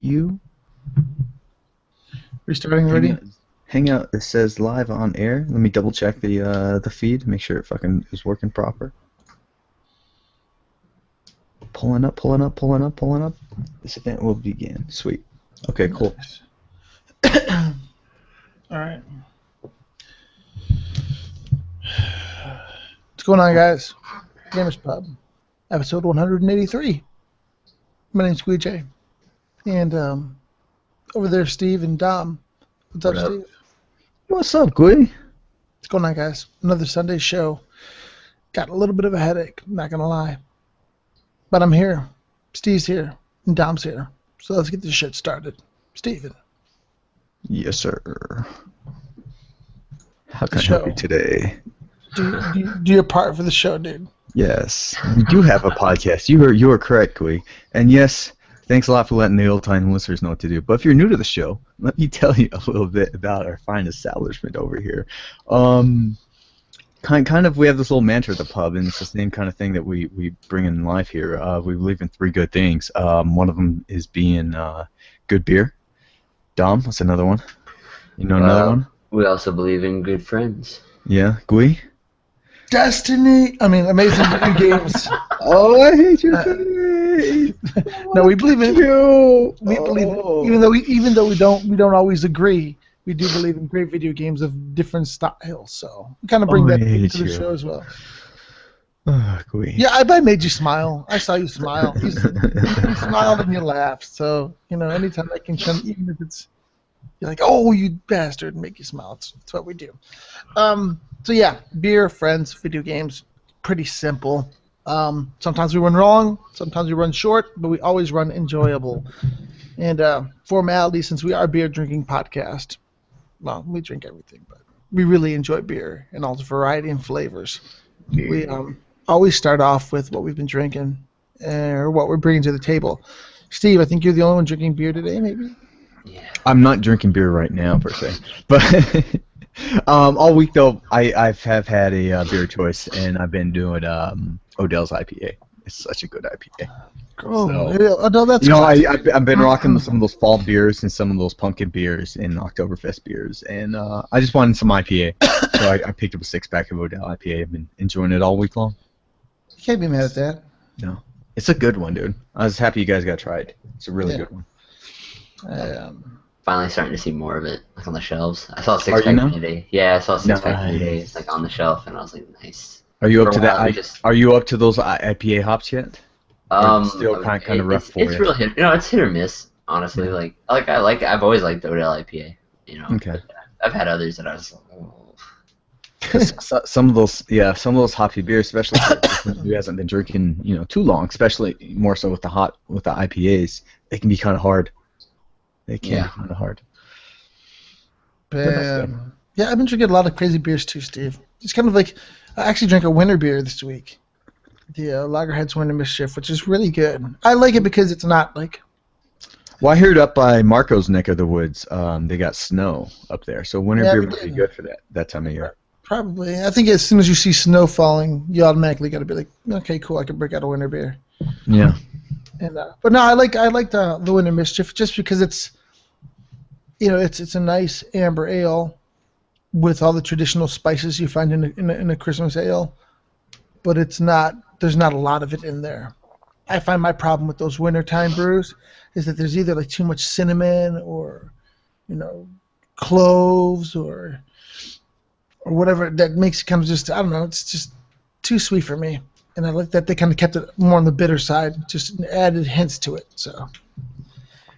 You Restarting already? Hangout. It says live on air. Let me double check the feed. Make sure it fucking is working proper. Pulling up. This event will begin. Sweet. Okay, cool. All right. What's going on, guys? Gamers Pub, episode 183. My name's Guije. And over there, Steve and Dom. What's up, Steve? What's up, Gui? What's going on, guys? Another Sunday show. Got a little bit of a headache, not going to lie. But I'm here. Steve's here. And Dom's here. So let's get this shit started. Steven. Yes, sir. How can I help you today? Do your part for the show, dude. Yes, we do have a podcast. You are correct, Gui. And yes, thanks a lot for letting the old-time listeners know what to do. But if you're new to the show, let me tell you a little bit about our fine establishment over here. Kind of, we have this little mantra at the pub, and it's the same kind of thing that we bring in life here. We believe in three good things. One of them is being good beer. Dom, what's another one? You know another one? We also believe in good friends. Yeah, Gui? Destiny. I mean, amazing video games. Oh, I hate your face. No, we believe in you. We believe even though we don't always agree. We do believe in great video games of different styles. So we kind of bring that to the show as well. Gui. Yeah, I made you smile. I saw you smile. You smiled and you laughed. So anytime I can come, even if it's you're like, oh, you bastard, and make you smile. That's what we do. So yeah, beer, friends, video games, pretty simple. Sometimes we run long, sometimes we run short, but we always run enjoyable. And formality, since we are a beer drinking podcast, well, we drink everything, but we really enjoy beer and all the variety and flavors. We always start off with what we've been drinking or what we're bringing to the table. Steve, I think you're the only one drinking beer today, maybe? Yeah. I'm not drinking beer right now, per se. But all week, though, I have had a beer choice, and I've been doing Odell's IPA. It's such a good IPA. Oh, so, no, that's I've been rocking some of those fall beers and some of those pumpkin beers and Oktoberfest beers, and I just wanted some IPA, so I picked up a 6-pack of Odell IPA. I've been enjoying it all week long. You can't be mad at that. No, it's a good one, dude. I was happy you guys got tried. It's a really good one. Finally starting to see more of it, like on the shelves. I saw a 6-pack today. Yeah, I saw a 6-pack today, like on the shelf, and I was like, nice. Are you up to that? Are you up to those IPA hops yet? Still kind of rough for you. It's real hit. It's hit or miss, honestly. Yeah. I've always liked the Odell IPA. Okay. I've had others that I was like, oh. Some of those hoppy beers, especially who hasn't been drinking, too long, especially more so with the IPAs, they can be kind of hard. They can be kind of hard. Yeah, I've been drinking a lot of crazy beers too, Steve. It's kind of like I actually drank a winter beer this week, the Lagerheads Winter Mischief, which is really good. I like it because it's not like. Well, I heard up by Marco's neck of the woods, they got snow up there, so winter beer would be good for that time of year. Probably. I think as soon as you see snow falling, you automatically got to be like, okay, cool, I can break out a winter beer. Yeah. And but no, I like the Winter Mischief just because it's it's a nice amber ale with all the traditional spices you find in a Christmas ale, but there's not a lot of it in there. I find my problem with those wintertime brews is that there's either like too much cinnamon or cloves or whatever that makes it kind of just, I don't know, it's just too sweet for me. And I like that they kind of kept it more on the bitter side, just added hints to it. So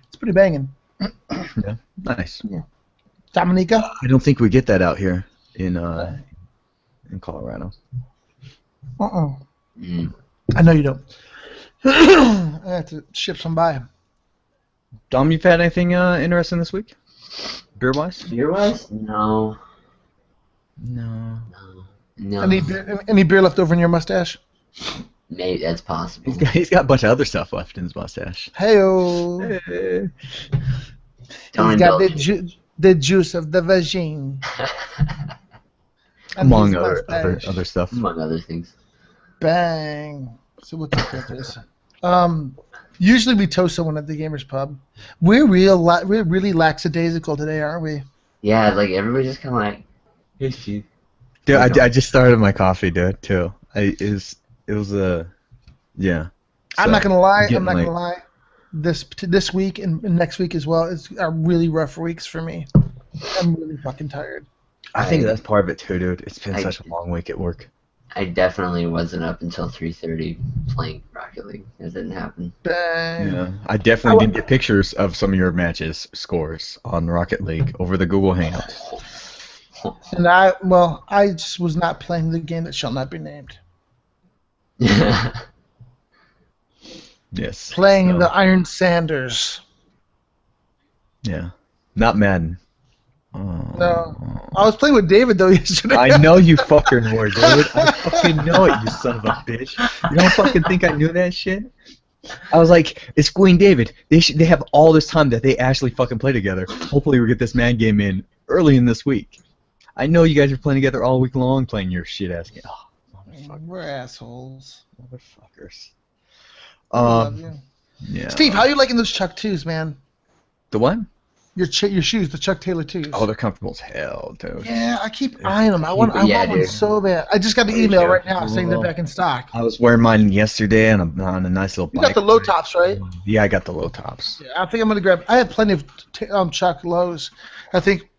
it's pretty banging. Yeah, nice. Yeah. Dominica? I don't think we get that out here in Colorado. I know you don't. I have to ship some by. Dom, you've had anything interesting this week? Beer-wise? Beer-wise? No. Any beer left over in your mustache? Maybe that's possible. He's got a bunch of other stuff left in his mustache. Hey-o. Hey. He's got the juice of the vagine. Among other stuff. Among other things. Bang. So what the fuck is? Usually we toast someone at the Gamers Pub. We're really lackadaisical today, aren't we? Yeah, like everybody just kind of like, hey, Steve. Dude, I just started my coffee, dude, too. It was a, yeah. I'm not gonna lie. I'm getting This week and next week as well are really rough weeks for me. I'm really fucking tired. I think that's part of it too, dude. It's been such a long week at work. I definitely wasn't up until 3:30 playing Rocket League. It didn't happen. Bang. Yeah, I definitely didn't get pictures of some of your matches scores on Rocket League over the Google Hangouts. And I just was not playing the game that shall not be named. Yes. Playing the Iron Sanders. Yeah. Not Madden. No. I was playing with David though yesterday. I know you fucking were, dude. I fucking know it, you son of a bitch. You don't fucking think I knew that shit? I was like, it's Queen David. They have all this time that they actually fucking play together. Hopefully we get this man game in early in this week. I know you guys are playing together all week long playing your shit ass game. Oh, we're assholes. Motherfuckers. Love you. Yeah. Steve, how are you liking those Chuck 2s, man? The what? Your shoes, the Chuck Taylor 2s. Oh, they're comfortable as hell, dude. Yeah, I keep eyeing them. I want one so bad. I just got the email right now saying they're back in stock. I was wearing mine yesterday, and I'm on a nice little bike. You got the low tops, right? Yeah, I got the low tops. Yeah, I think I'm gonna grab. I have plenty of Chuck lows. I think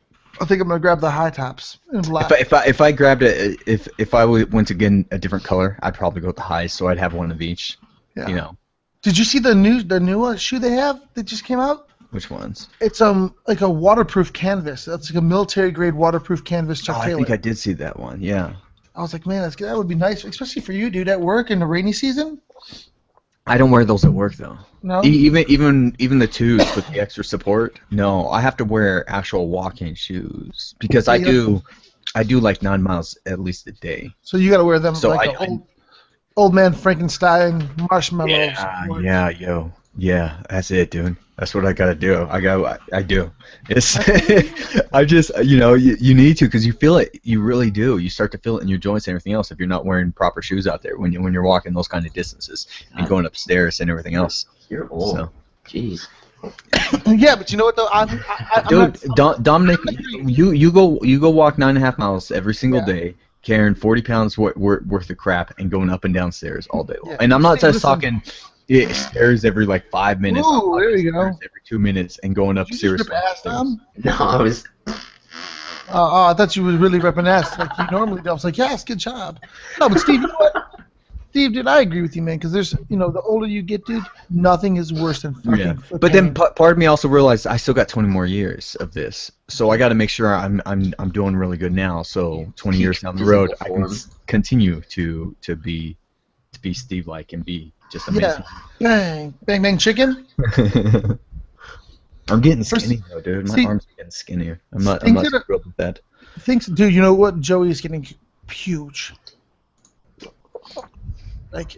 I'm gonna grab the high tops in black. If I grabbed it, if I went to get a different color, I'd probably go with the highs, so I'd have one of each. Yeah. You know. Did you see the new shoe they have that just came out? Which ones? It's like a waterproof canvas. That's like a military grade waterproof canvas Chuck Taylor. I think I did see that one. Yeah. I was like, man, that would be nice, especially for you, dude, at work in the rainy season. I don't wear those at work though. No. Even the twos with the extra support. No, I have to wear actual walking shoes because I do like 9 miles at least a day. So you got to wear them so like old man Frankenstein marshmallows. Yeah, that's it, dude. That's what I gotta do. I do. It's I just you need to because you feel it. You really do. You start to feel it in your joints and everything else if you're not wearing proper shoes out there when you're walking those kind of distances and going upstairs and everything else. You're old. So. Jeez. Yeah, but you know what though? Dominic, you go walk 9.5 miles every single day, carrying 40 pounds worth of crap and going up and down stairs all day long. Yeah. And I'm not just talking stairs every like 5 minutes. Ooh, there you go. Every 2 minutes and going up serious. No, I was. Oh, I thought you were really ripping ass like you normally do. I was like, yes, good job. No, but Steve, you know what? Steve, dude, I agree with you, man. Because there's, the older you get, dude, nothing is worse than fucking. Yeah. But then part of me also realized I still got 20 more years of this, so I got to make sure I'm doing really good now. So 20 years down the road, I can continue to be Steve-like and be just amazing. Yeah. Bang bang chicken. I'm getting skinny though, dude. My arms are getting skinnier. I'm not thrilled with that. Dude, you know what? Joey is getting huge. Like.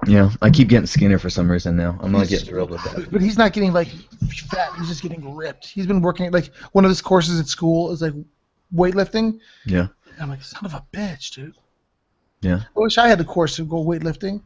Yeah, I keep getting skinnier for some reason now. I'm not getting thrilled with that. But he's not getting like fat. He's just getting ripped. He's been working like one of his courses at school is like weightlifting. Yeah. And I'm like, son of a bitch, dude. Yeah. I wish I had the course to go weightlifting.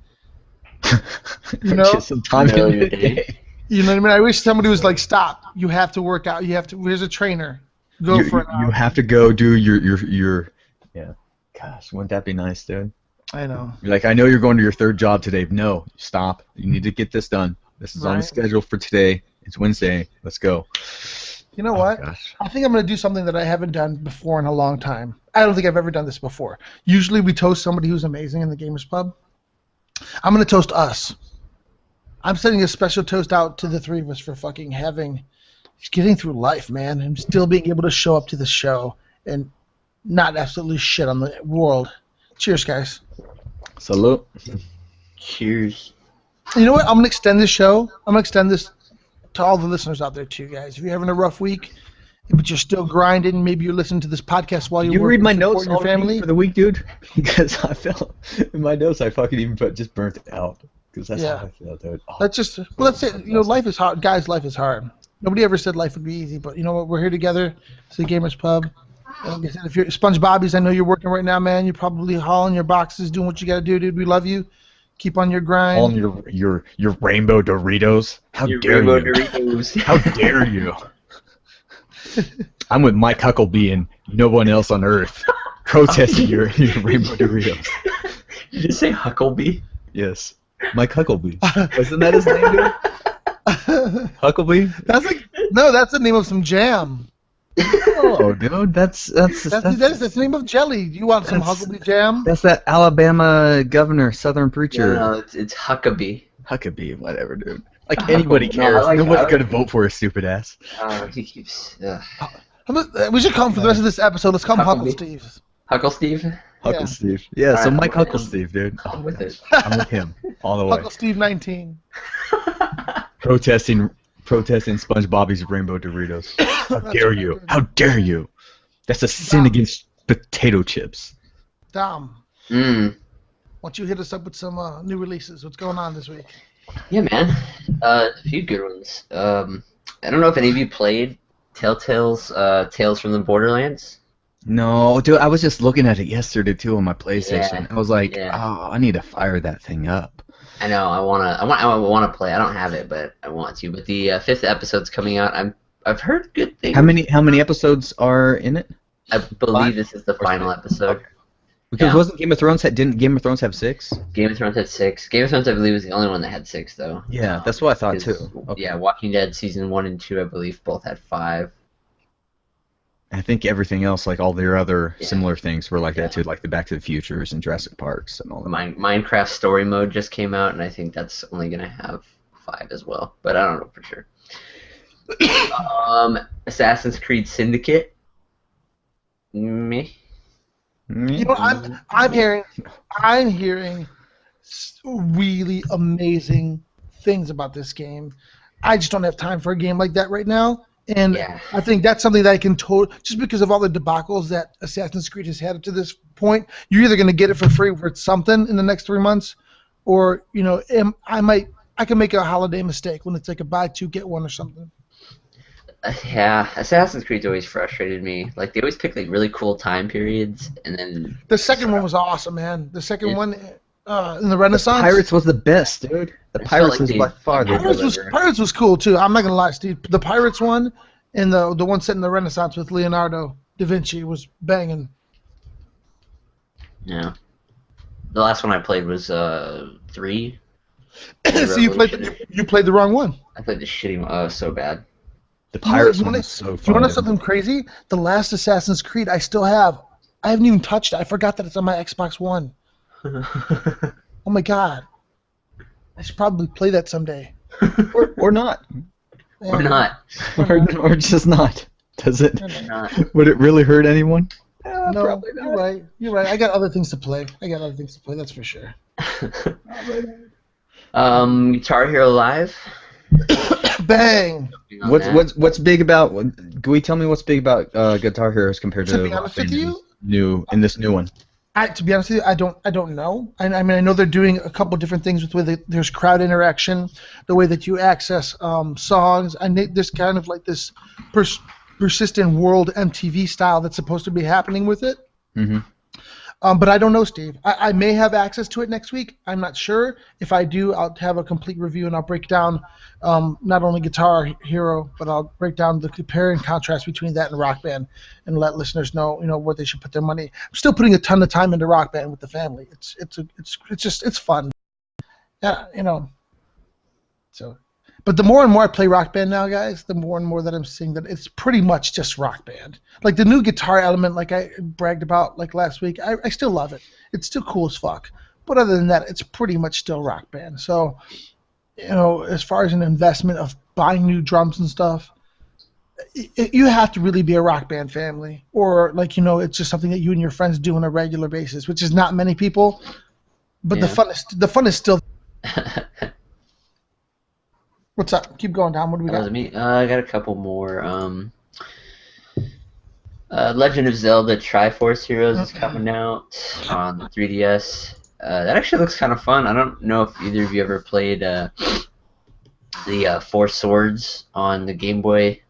Just some time in the day. You know what I mean? I wish somebody was like, stop. You have to work out. You have to. Here's a trainer. Go for it. You have to go do your. Yeah. Gosh, wouldn't that be nice, dude? I know. You're like, I know you're going to your third job today. No, stop. You need to get this done. This is on the schedule for today. It's Wednesday. Let's go. You know what? Gosh. I think I'm going to do something that I haven't done before in a long time. I don't think I've ever done this before. Usually we toast somebody who's amazing in the Gamers Pub. I'm going to toast us. I'm sending a special toast out to the three of us for fucking getting through life, man, and still being able to show up to the show and not absolutely shit on the world. Cheers, guys. Salute. Cheers. You know what? I'm going to extend this show. I'm going to extend this to all the listeners out there, too, guys. If you're having a rough week, but you're still grinding, maybe you're listening to this podcast while you're working. You read my notes your family for the week, dude? Because I felt in my notes I fucking even just burnt it out. Because that's how I feel, dude. Oh, that's it. Life is hard. Guys, life is hard. Nobody ever said life would be easy, but you know what? We're here together. It's the Gamers Pub. Like I said, if you're SpongeBobbies, I know you're working right now, man. You're probably hauling your boxes, doing what you got to do, dude. We love you. Keep on your grind. On your rainbow Doritos. How Your dare rainbow you? Doritos. How dare you? I'm with Mike Huckabee and no one else on earth protesting your rainbow Doritos. Did you just say Huckabee? Yes, Mike Huckabee. Wasn't that his name, dude? Huckabee? That's the name of some jam. Oh, dude, that's the name of jelly. You want some Huckabee jam? That's that Alabama governor, Southern preacher. No, it's Huckabee. Huckabee, whatever, dude. Like anybody cares. Nobody's gonna vote for his stupid ass. He keeps. We should call him for the rest of this episode. Let's call him Huckle Steve. Huckle Steve? Huckle Steve. Yeah, so Mike Huckle Steve, dude. I'm with it. I'm with him all the way. Huckle Steve 19. Protesting SpongeBob's rainbow Doritos. How dare you? How dare you? That's a sin against potato chips. Dom. Mmm. Why don't you hit us up with some new releases? What's going on this week? Yeah, man. A few good ones. I don't know if any of you played Telltale's Tales from the Borderlands. No, dude, I was just looking at it yesterday too on my PlayStation. Yeah, I was like, yeah. oh, I need to fire that thing up. I know. I wanna play. I don't have it, but I want to. But the 5th episode's coming out. I've heard good things. How many episodes are in it? I believe this is the final episode. Because didn't Game of Thrones have 6? Game of Thrones had 6. Game of Thrones, I believe, was the only one that had 6, though. Yeah, that's what I thought too. Okay. Yeah, Walking Dead season 1 and 2, I believe, both had 5. I think everything else, like all their other similar things, were like that too, like the Back to the Futures and Jurassic Parks and all that. Minecraft Story Mode just came out, and I think that's only gonna have 5 as well, but I don't know for sure. Assassin's Creed Syndicate. Me. You know, I'm hearing really amazing things about this game. I just don't have time for a game like that right now. And I think that's something that I can just because of all the debacles that Assassin's Creed has had up to this point, you're either going to get it for free for something in the next 3 months, or I can make a holiday mistake when it's like a buy 2 get 1 or something. Yeah, Assassin's Creed's always frustrated me. Like they always pick like really cool time periods, and then the second one was awesome, man. The second one in the Renaissance. The Pirates was the best, dude. The Pirates was by far the best. Pirates was cool too. I'm not gonna lie, Steve. The Pirates one and the one set in the Renaissance with Leonardo da Vinci was banging. Yeah. The last one I played was 3. So you played the wrong one. I played the shitty one. So bad. The Pirates one was so fun. You want to know something crazy? The last Assassin's Creed I still have. I haven't even touched it. I forgot that it's on my Xbox One. Oh my god. I should probably play that someday. or not. Yeah. Or not. Or just not. Does it? Not. Would it really hurt anyone? No, probably not. You're right. I got other things to play. That's for sure. Guitar Hero Live. Bang. What's big about? Can we tell me what's big about Guitar Heroes compared to be honest with you, this new one? To be honest with you, I don't know. I mean, I know they're doing a couple different things with where there's crowd interaction, the way that you access songs, and there's kind of like this persistent world MTV style that's supposed to be happening with it. Mm-hmm. But I don't know, Steve. I may have access to it next week. I'm not sure. If I do, I'll have a complete review and I'll break down not only Guitar Hero, but I'll break down the compare and contrast between that and Rock Band and let listeners know, where they should put their money. I'm still putting a ton of time into Rock Band with the family. It's fun. Yeah, So, but the more and more I play Rock Band now, guys, the more and more that I'm seeing that it's pretty much just Rock Band. Like the new guitar element, like I bragged about like last week, I still love it. It's still cool as fuck. But other than that, it's pretty much still Rock Band. So, as far as an investment of buying new drums and stuff, you have to really be a Rock Band family, or it's just something that you and your friends do on a regular basis, which is not many people. But the fun is still. What's up? Keep going, Tom. What do we got? Me. I got a couple more. Legend of Zelda Triforce Heroes is coming out on the 3DS. That actually looks kind of fun. I don't know if either of you ever played the Four Swords on the Game Boy.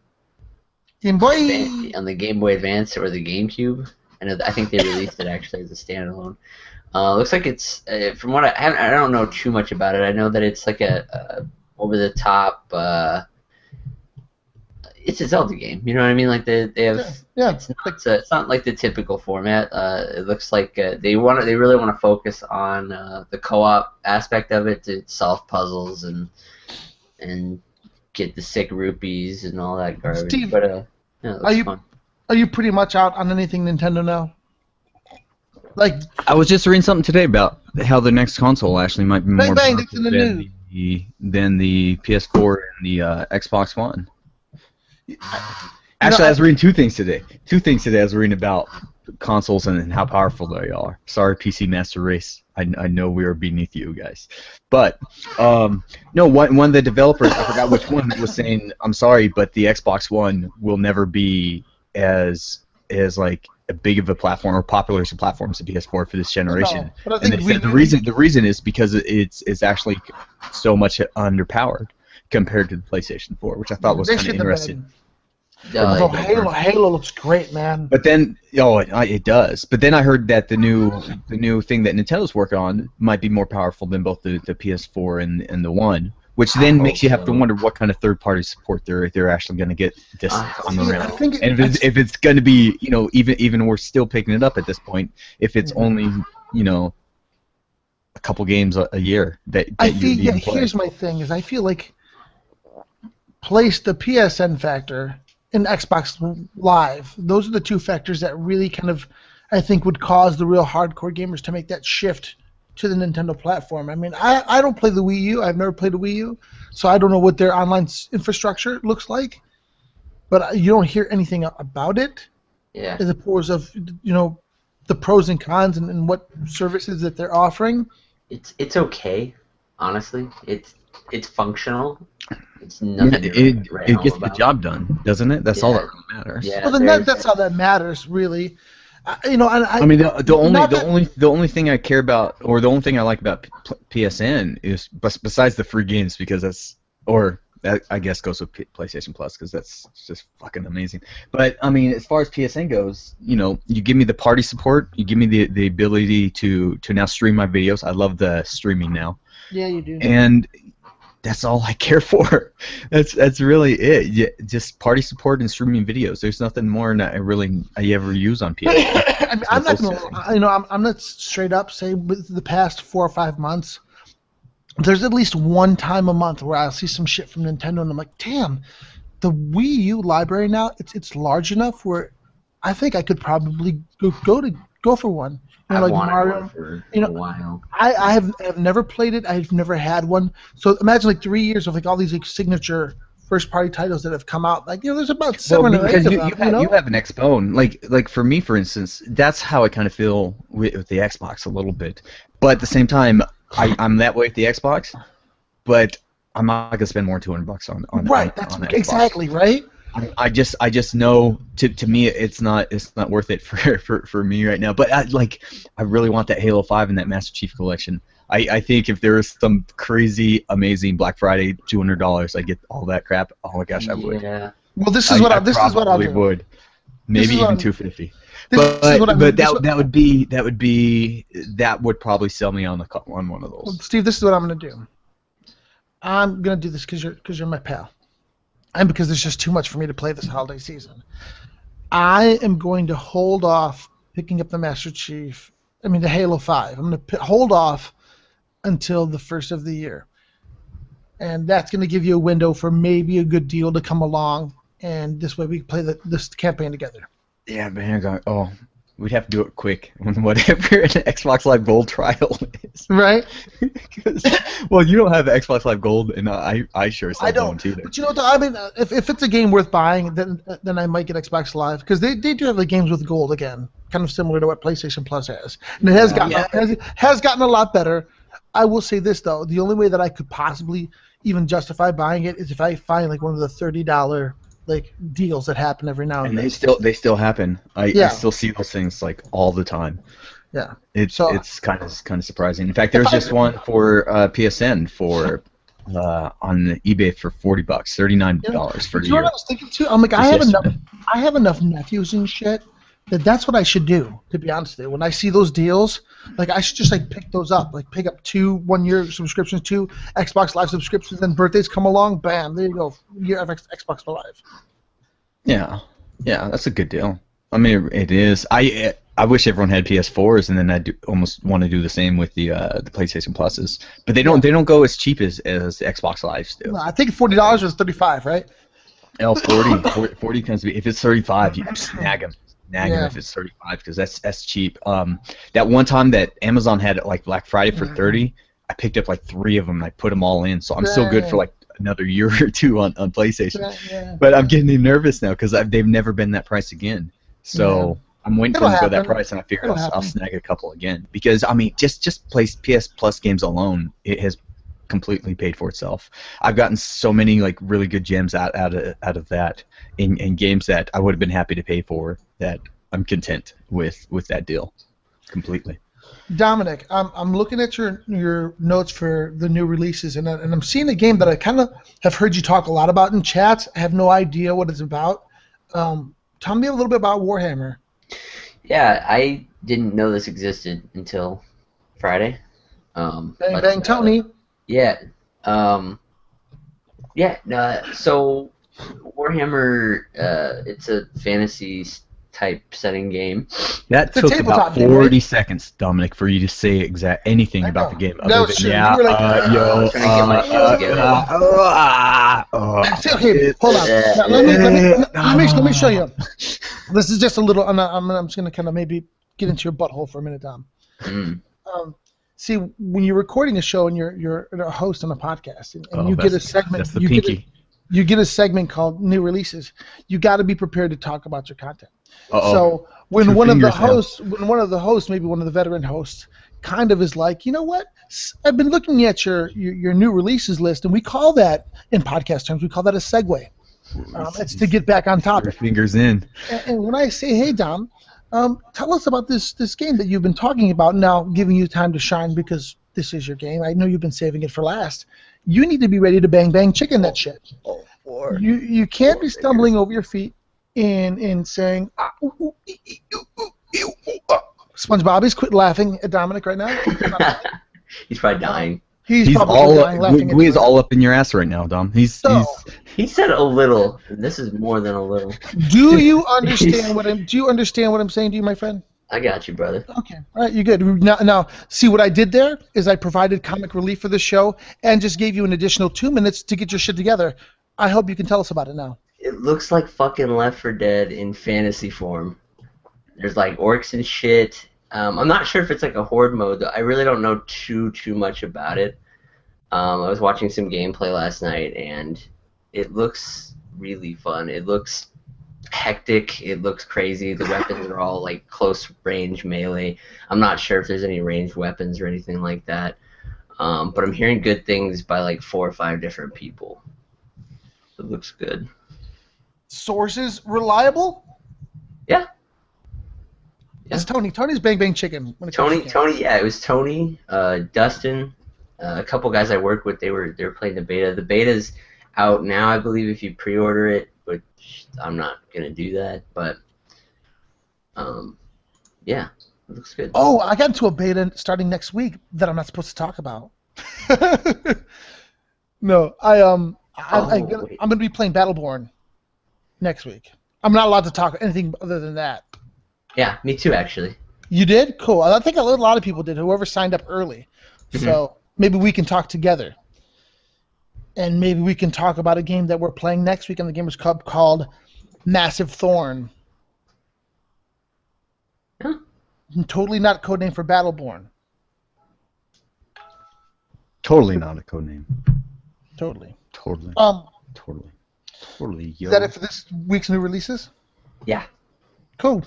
Game Boy. On the Game Boy Advance or the GameCube. I think they released it actually as a standalone. Looks like it's from what I don't know too much about it. I know that it's like a over the top. It's a Zelda game. You know what I mean? Like they have. Yeah. It's not like the typical format. It looks like they really want to focus on the co-op aspect of it to solve puzzles and get the sick rupees and all that garbage. Steve, but yeah, it looks fun. Are you pretty much out on anything Nintendo now? Like, I was just reading something today about how the next console actually might be more bang, powerful it's in the news. than the PS4 and the Xbox One. Actually, I was reading two things today. I was reading about consoles and how powerful they are. Sorry, PC Master Race. I know we are beneath you guys. But, no, one of the developers, I forgot which one, was saying, I'm sorry, but the Xbox One will never be as like a big of a platform or popular as a platform as the PS4 for this generation. No, but I and think they said the reason is because it's actually so much underpowered compared to the PlayStation 4, which I thought was kind of interesting. Although Halo looks great, man. But then, it does. But then I heard that the new thing that Nintendo's working on might be more powerful than both the PS4 and the One, which then makes you have to wonder what kind of third-party support they're actually going to get this on the round. And if it's going to be, even we're still picking it up at this point, if it's only, a couple games a year that you even play. Here's my thing: is I feel like place the PSN factor and Xbox Live. Those are the two factors that really kind of, I think, would cause the real hardcore gamers to make that shift to the Nintendo platform. I mean, I don't play the Wii U. I've never played a Wii U, so I don't know what their online infrastructure looks like. But you don't hear anything about it. Yeah. As opposed of the pros and cons and what services that they're offering. It's okay, honestly. It's functional. It's nothing. It gets the job done, doesn't it? That's all that really matters. Yeah, well, then that's all that matters, really. I mean, the only thing I care about, or the only thing I like about PSN is besides the free games, because that I guess goes with PlayStation Plus, because that's just fucking amazing. But I mean, as far as PSN goes, you give me the party support, you give me the ability to now stream my videos. I love the streaming now. Yeah, you do. And that's all I care for. That's really it. Yeah, just party support and streaming videos. There's nothing more that I ever use on PS. I mean, I'm not gonna, I'm not straight up say with the past 4 or 5 months. There's at least one time a month where I'll see some shit from Nintendo and I'm like, damn, the Wii U library now it's large enough where I think I could probably go for one. I've like Mario, one for a while. I have never played it. I've never had one. So imagine like 3 years of like all these like signature first-party titles that have come out. Like there's about 7 or 8 of them. You have an Xbone. Like for me, for instance, that's how I kind of feel with the Xbox a little bit. But at the same time, I'm that way with the Xbox. But I'm not gonna spend more than $200 on right. That's on exactly right. I just know to me it's not worth it for me right now. But I really want that Halo 5 and that Master Chief Collection. I think if there was some crazy amazing Black Friday $200, I get all that crap. Oh my gosh, I would. Yeah. Well, this is what I'll do. Would. Maybe even $250. That would probably sell me on one of those. Well, Steve, this is what I'm gonna do. I'm gonna do this because you're my pal. And because there's just too much for me to play this holiday season. I am going to hold off picking up the the Halo 5. I'm going to hold off until the first of the year. And that's going to give you a window for maybe a good deal to come along, and this way we can play this campaign together. Yeah, man. We'd have to do it quick on whatever an Xbox Live Gold trial is. Right? Well, you don't have Xbox Live Gold, and I sure as hell don't either. But you know what? I mean, if it's a game worth buying, then I might get Xbox Live, because they do have the games with gold again, kind of similar to what PlayStation Plus has. And it has gotten a lot better. I will say this though: the only way that I could possibly even justify buying it is if I find like one of the $30 deals that happen every now and then. They still happen. I still see those things like all the time. Yeah. It's kind of surprising. In fact, there was just one for PSN for on eBay for $40, $39 for the year. You know what I was thinking too? I'm like, I have enough nephews and shit That's what I should do, to be honest with you. When I see those deals, like I should just like pick those up, like pick up 2 1-year subscriptions, 2 Xbox Live subscriptions, then birthdays come along, bam, there you go, year of Xbox Live. Yeah, that's a good deal. I mean, it is. I wish everyone had PS4s, and then I almost want to do the same with the PlayStation Pluses. But they don't go as cheap as the Xbox Lives do. No, I think $40 was $35, right? 40 tends to be. If it's 35, you snag them. Snag them if it's 35 because that's cheap. That one time that Amazon had like Black Friday for 30, I picked up like 3 of them and I put them all in. So I'm still good for like another year or 2 on PlayStation. Yeah. But I'm getting nervous now because they've never been that price again. So I'm waiting for them to go that price, and I figure I'll snag a couple again because I mean just play PS Plus games alone, it has completely paid for itself. I've gotten so many like really good gems out of that in games that I would have been happy to pay for, that I'm content with that deal completely. Dominic, I'm looking at your notes for the new releases, and I'm seeing a game that I kind of have heard you talk a lot about in chats. I have no idea what it's about. Tell me a little bit about Warhammer. Yeah, I didn't know this existed until Friday. Bang Tony. Yeah. So Warhammer, it's a fantasy type setting game. That took about 40 seconds, Dominic, for you to say anything about the game. No, sure. You were like, okay, hold on. Now, let me show you. This is just a little. I'm just gonna kind of maybe get into your butthole for a minute, Dom. See, when you're recording a show and you're a host on a podcast, and you get a segment, that's the pinky. You get a segment called New Releases. You got to be prepared to talk about your content. So when one of the hosts, maybe one of the veteran hosts, kind of is like, you know what? I've been looking at your new releases list, and we call that, in podcast terms, we call that a segue. It's to get back on topic. Your fingers in. And when I say, hey, Dom, tell us about this game that you've been talking about, now giving you time to shine because this is your game. I know you've been saving it for last. You need to be ready to bang chicken that shit. You can't be stumbling over your feet in saying, SpongeBob, he's quit laughing at Dominic right now. He's probably dying. He's probably dying laughing at He's all up in your ass right now, Dom. He said a little. This is more than a little. Do you understand what I'm saying to you, my friend? I got you, brother. Okay, all right, you're good. Now, see what I did there is I provided comic relief for the show and just gave you an additional 2 minutes to get your shit together. I hope you can tell us about it now. It looks like fucking Left 4 Dead in fantasy form. There's like orcs and shit. I'm not sure if it's like a horde mode, though. I really don't know too much about it. I was watching some gameplay last night, and it looks really fun. It looks hectic. It looks crazy. The weapons are all like close range melee. I'm not sure if there's any ranged weapons or anything like that. But I'm hearing good things by like 4 or 5 different people. It looks good. Sources reliable? Yeah. It's Tony. Tony's Bang Chicken. Tony. Yeah, it was Tony, Dustin, a couple guys I work with. They were playing the beta. The beta's out now, I believe, if you pre-order it, which I'm not gonna do that. But yeah, it looks good. Oh, I got into a beta starting next week that I'm not supposed to talk about. No, I'm gonna be playing Battleborn next week. I'm not allowed to talk anything other than that. Yeah, me too, actually. You did? Cool. I think a lot of people did, whoever signed up early. Mm-hmm. So maybe we can talk together. And maybe we can talk about a game that we're playing next week on the Gamers Club called Massive Thorn. Huh? Totally not a codename for Battleborn. Totally not a codename. Totally. Totally. Yo. Is that it for this week's new releases? Yeah. Cool.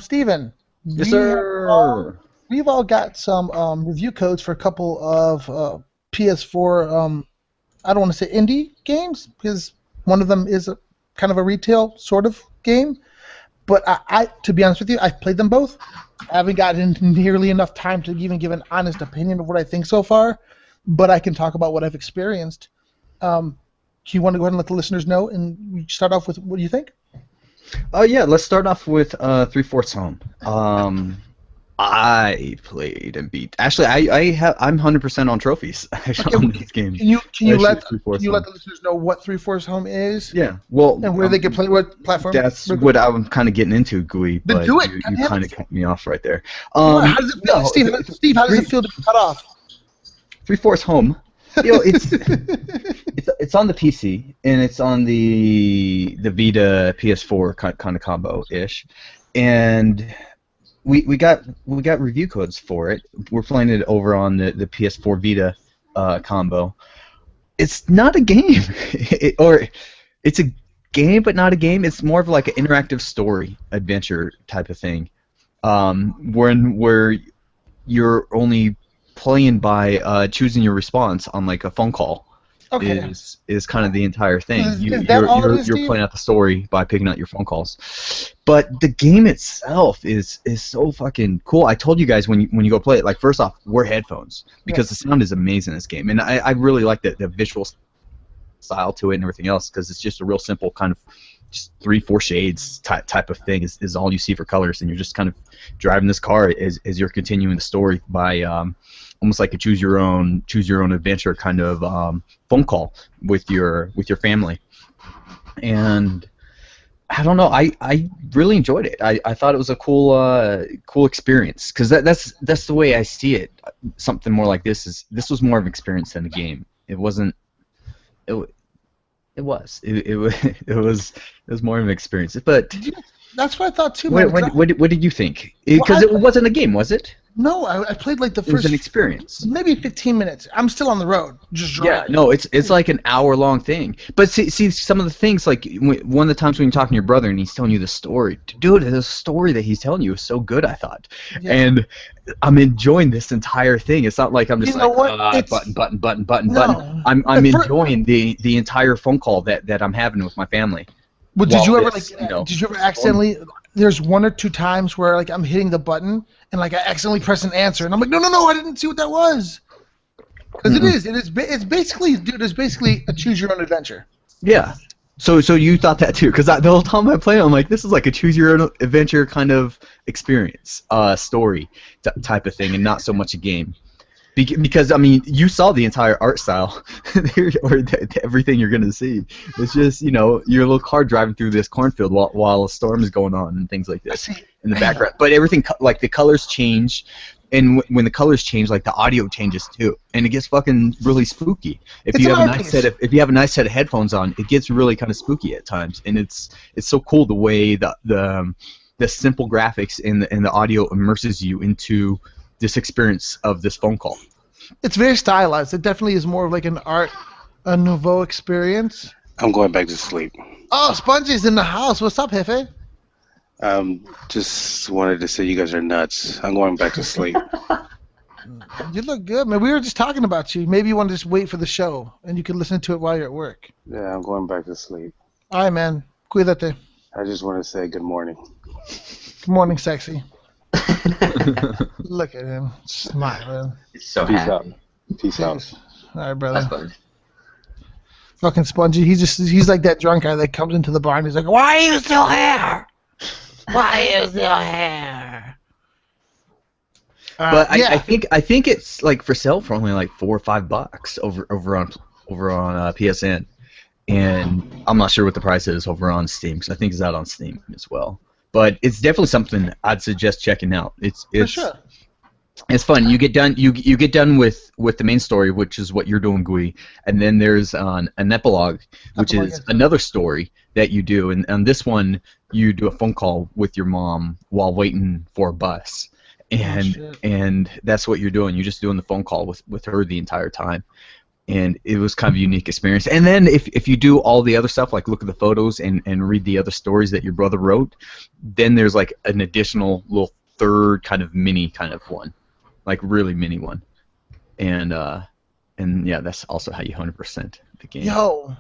Steven. Yes, sir. We've all got some review codes for a couple of PS4, I don't want to say indie games, because one of them is kind of a retail sort of game. But I, to be honest with you, I've played them both. I haven't gotten nearly enough time to even give an honest opinion of what I think so far, but I can talk about what I've experienced. Do you want to go ahead and let the listeners know, and we start off with what do you think? Yeah, let's start off with 3/4 home. I played and beat. Actually, I'm 100% on trophies Okay, on this game. can you Actually, let 3/4 the home. listeners know what 3/4 home is Yeah, well, and where they can play what platform? that's what I'm kind of getting into, Gui. Then But do it. you kind of cut me off right there. How does it feel, No, Steve? How does it feel to be cut off? 3/4 home. It's on the PC and it's on the Vita PS4 kind of combo ish, and we got review codes for it. We're playing it over on the PS4 Vita combo. It's not a game, or it's a game but not a game. It's more of like an interactive story adventure type of thing, where you're only playing by choosing your response on like a phone call. Okay. Is kind of the entire thing. Is that all it is, You're Steve? playing out the story by picking out your phone calls, but the game itself is so fucking cool. I told you guys when you go play it, like first off, wear headphones because the sound is amazing in this game, and I really like the visual style to it and everything else because it's just a real simple kind of just 3-4 shades type of thing is all you see for colors, and you're just kind of driving this car as you're continuing the story by almost like a choose your own adventure kind of phone call with your family. And I don't know, I really enjoyed it. I thought it was a cool experience because that's the way I see it. Something more like this was more of an experience than a game. It wasn't. It was more of an experience. But That's what I thought too. what did you think? Because it wasn't a game, was it? No, I played like the It was first an experience. maybe 15 minutes. I'm still on the road, just driving. Yeah, no, it's like an hour-long thing. But see some of the things, like one of the times when you're talking to your brother and he's telling you the story, dude, the story that he's telling you is so good, I thought. Yeah. And I'm enjoying this entire thing. It's not like I'm just You know what? button. No. I'm The fir- enjoying the entire phone call that I'm having with my family. Well, did you While ever this, did you ever accidentally? There's 1 or 2 times where like I'm hitting the button and like I accidentally press an answer and I'm like, no, I didn't see what that was. Because it's basically, dude, it's basically a choose your own adventure. Yeah. So you thought that too? Because the whole time I played, I'm like, this is like a choose your own adventure kind of experience, story type of thing, and not so much a game. Because I mean, you saw the entire art style, or everything you're gonna see. It's just your little car driving through this cornfield while a storm is going on and things like this in the background. But everything, like the colors change, and when the colors change, like the audio changes too, and it gets fucking really spooky. If you have a nice set of headphones on, it gets really kind of spooky at times, and it's so cool the way the simple graphics and the audio immerses you into this experience of this phone call. It's very stylized. It definitely is more of like an art nouveau experience. I'm going back to sleep. Oh, Spongy's in the house. What's up, Hefe? Just wanted to say you guys are nuts. I'm going back to sleep. You look good, man. We were just talking about you. Maybe you want to just wait for the show and you can listen to it while you're at work. Yeah, I'm going back to sleep. All right, man. Cuídate. I just want to say good morning. Good morning, sexy. Look at him smiling. He's so Peace happy. out. Peace out. All right, That's brother. fun. Fucking Spongy. He's like that drunk guy that comes into the bar and he's like, "Why are you still here? Why are you still here?" But yeah. I think it's like for sale for only like $4 or $5 over on PSN, and I'm not sure what the price is over on Steam because I think it's out on Steam as well. But it's definitely something I'd suggest checking out. It's For sure. It's fun. You get done. You get done with the main story, which is what you're doing, Gui, and then there's an epilogue, which is another story that you do. And on this one, you do a phone call with your mom while waiting for a bus, and that's what you're doing. You're just doing the phone call with her the entire time. And it was kind of a unique experience. And then if you do all the other stuff, like look at the photos and read the other stories that your brother wrote, then there's like an additional little third kind of mini kind of one, like really mini one. And yeah, that's also how you 100% the game. Yo,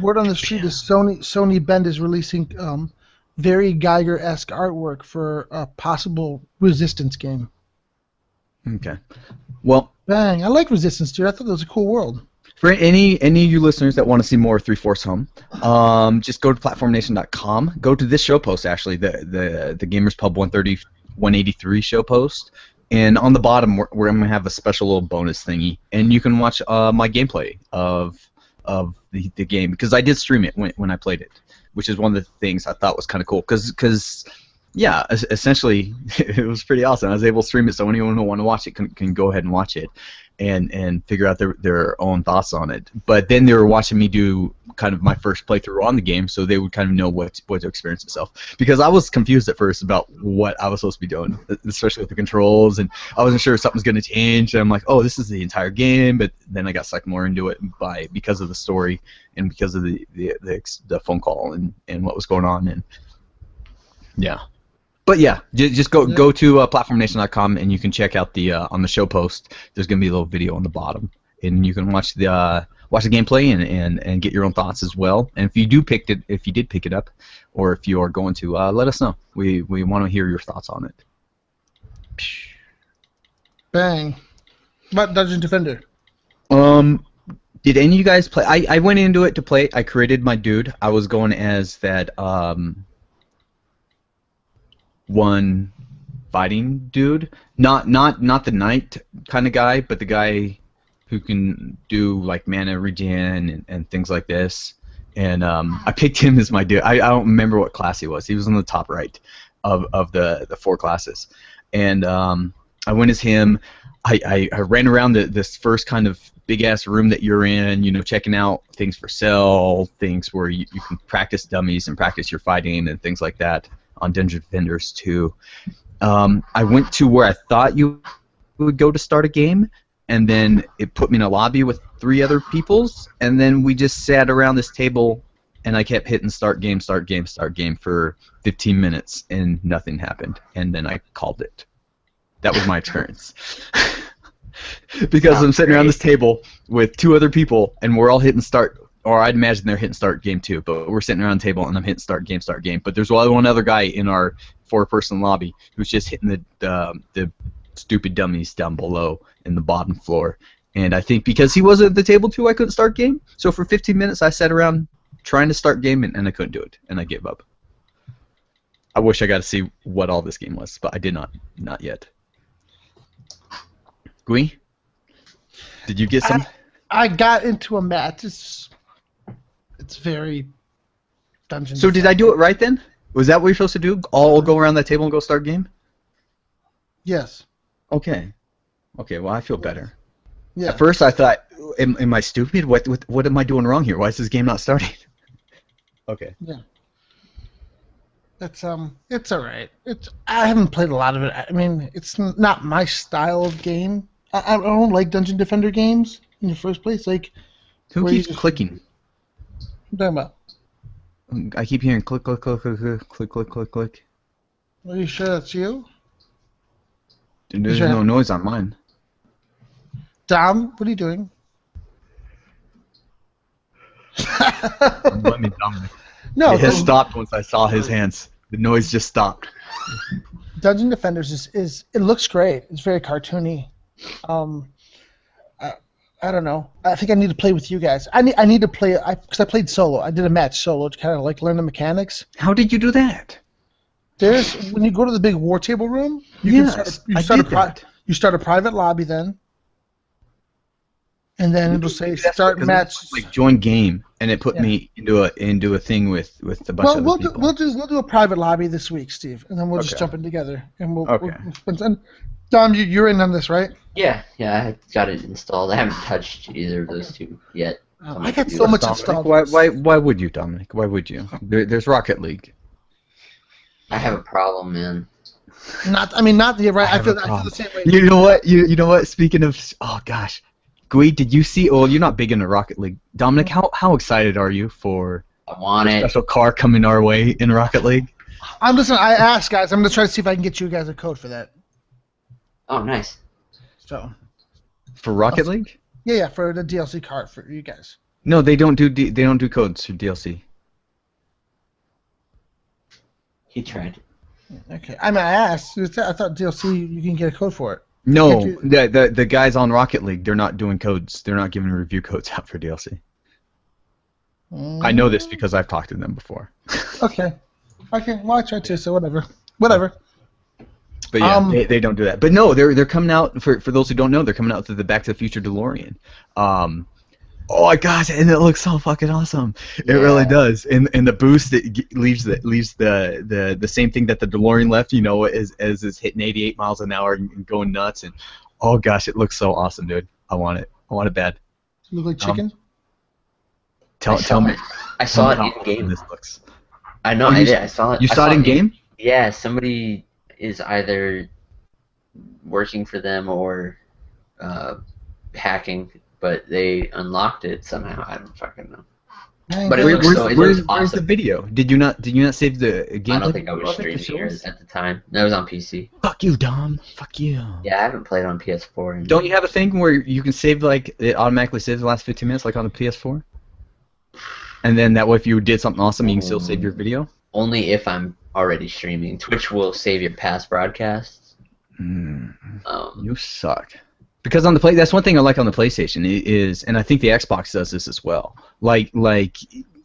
word on the street is Sony Bend is releasing very Geiger-esque artwork for a possible Resistance game. Okay. Well, Bang! I like Resistance, dude. I thought that was a cool world. For any of you listeners that want to see more 3/4 Home, just go to platformnation.com. Go to this show post, actually, the Gamers Pub 183 show post. And on the bottom, we're going to have a special little bonus thingy. And you can watch my gameplay of the game. Because I did stream it when I played it, which is one of the things I thought was kind of cool. Because yeah, essentially, it was pretty awesome. I was able to stream it so anyone who want to watch it can go ahead and watch it and figure out their own thoughts on it. But then they were watching me do kind of my first playthrough on the game, so they would kind of know what to experience itself. Because I was confused at first about what I was supposed to be doing, especially with the controls, and I wasn't sure if something was going to change. And I'm like, oh, this is the entire game, but then I got sucked more into it because of the story and because of the phone call and what was going on. And yeah. But yeah, just go to platformnation.com and you can check out the on the show post. There's gonna be a little video on the bottom, and you can watch the gameplay and get your own thoughts as well. And if you did pick it up, or if you are going to, let us know. We want to hear your thoughts on it. Bang. About Dungeon Defender. Did any of you guys play? I went into it to play. I created my dude. I was going as that one fighting dude, not the knight kind of guy, but the guy who can do like mana regen and things like this. And I picked him as my dude. I don't remember what class he was. He was on the top right of the 4 classes. And I went as him. I ran around this first kind of big ass room that you're in, checking out things for sale, things where you can practice dummies and practice your fighting and things like that. On Dungeon Defenders 2. I went to where I thought you would go to start a game, and then it put me in a lobby with 3 other peoples, and then we just sat around this table, and I kept hitting start game for 15 minutes, and nothing happened, and then I called it. That was my experience. Because I'm sitting around this table with 2 other people, and we're all hitting start. Or I'd imagine they're hitting start game too, but we're sitting around the table and I'm hitting start game. But there's one other guy in our 4-person lobby who's just hitting the stupid dummies down below in the bottom floor. And I think because he wasn't at the table too, I couldn't start game. So for 15 minutes I sat around trying to start game and I couldn't do it, and I gave up. I wish I got to see what all this game was, but I did not yet. Gui, did you get some? I got into a match. It's very Dungeon. So did I do it right then? Was that what you're supposed to do? All go around that table and go start game? Yes. Okay. Okay. Well, I feel better. Yeah. At first, I thought, "Am I stupid? What am I doing wrong here? Why is this game not starting?" Okay. Yeah. It's all right. I haven't played a lot of it. I mean, it's not my style of game. I don't like Dungeon Defender games in the first place. Like, who keeps clicking? What are you talking about? I keep hearing click, click, click, click, click, click, click, click, click. Are you sure that's you? There's no noise on mine. Dom, what are you doing? Let me, Dominic. No. It has stopped once I saw his hands. The noise just stopped. Dungeon Defenders is it looks great. It's very cartoony. I don't know. I think I need to play with you guys. I need to play because I played solo. I did a match solo to kind of like learn the mechanics. How did you do that? When you go to the big war table room, you start a private lobby then, and then it'll say start match. Like join game, and it put me into a thing with a bunch of other people. We'll do a private lobby this week, Steve, and then we'll just jump in together and we'll spend. And Dom, you're in on this, right? Yeah, I got it installed. I haven't touched either of those 2 yet. I got so much installed. Why would you, Dominic? Why would you? There's Rocket League. I have a problem, man. Not the right. I feel the same way. You know what? You know what? Speaking of, oh gosh, Gui, did you see? Oh, you're not big into Rocket League, Dominic. How excited are you for I want a it. special car coming our way in Rocket League? I asked guys. I'm gonna try to see if I can get you guys a code for that. Oh, nice. So. For Rocket League? Yeah, for the DLC card for you guys. No, they don't do codes for DLC. He tried. Okay, I asked. I thought DLC you can get a code for it. No, Can't the guys on Rocket League, they're not doing codes. They're not giving review codes out for DLC. I know this because I've talked to them before. Okay. Well, I tried to, so whatever. But yeah, they don't do that. But no, they're coming out for those who don't know, they're coming out to the Back to the Future DeLorean. Oh my gosh, and it looks so fucking awesome. It really does. And the boost that leaves the same thing that the DeLorean left, you know, as it's hitting 88 miles an hour and going nuts. And oh gosh, it looks so awesome, dude. I want it. I want it bad. Look like chicken. Tell me. I saw it how in awesome game. this looks. I know. Oh, I did. I saw it. You saw it in game? Yeah. Somebody is either working for them or hacking, but they unlocked it somehow. I don't fucking know. But it looks so. It looks awesome. Where's the video? Did you not save the game? I don't think I was streaming at the time. That was on PC. Fuck you, Dom. Fuck you. Yeah, I haven't played on PS4. Don't you have a thing where you can save, like, it automatically saves the last 15 minutes, like on the PS4? And then that way, if you did something awesome, you can still save your video? Only if I'm already streaming. Twitch will save your past broadcasts. You suck. Because on the that's one thing I like on the PlayStation is, and I think the Xbox does this as well. Like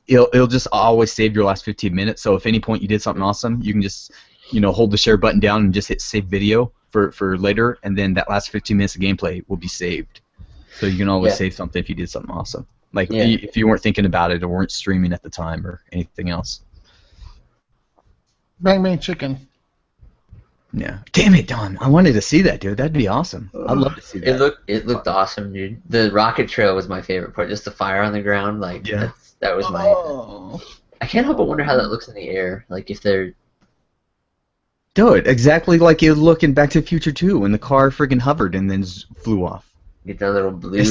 it'll just always save your last 15 minutes. So if any point you did something awesome, you can just hold the share button down and just hit save video for later, and then that last 15 minutes of gameplay will be saved. So you can always save something if you did something awesome. Like if you weren't thinking about it or weren't streaming at the time or anything else. Bang Bang Chicken. Yeah. Damn it, Don. I wanted to see that, dude. That'd be awesome. I'd love to see that. It looked awesome, dude. The rocket trail was my favorite part. Just the fire on the ground, like that was my. I can't help but wonder how that looks in the air. Like if they're. Dude, exactly like it would look in Back to the Future 2 when the car friggin' hovered and then flew off. Get that little blue. It's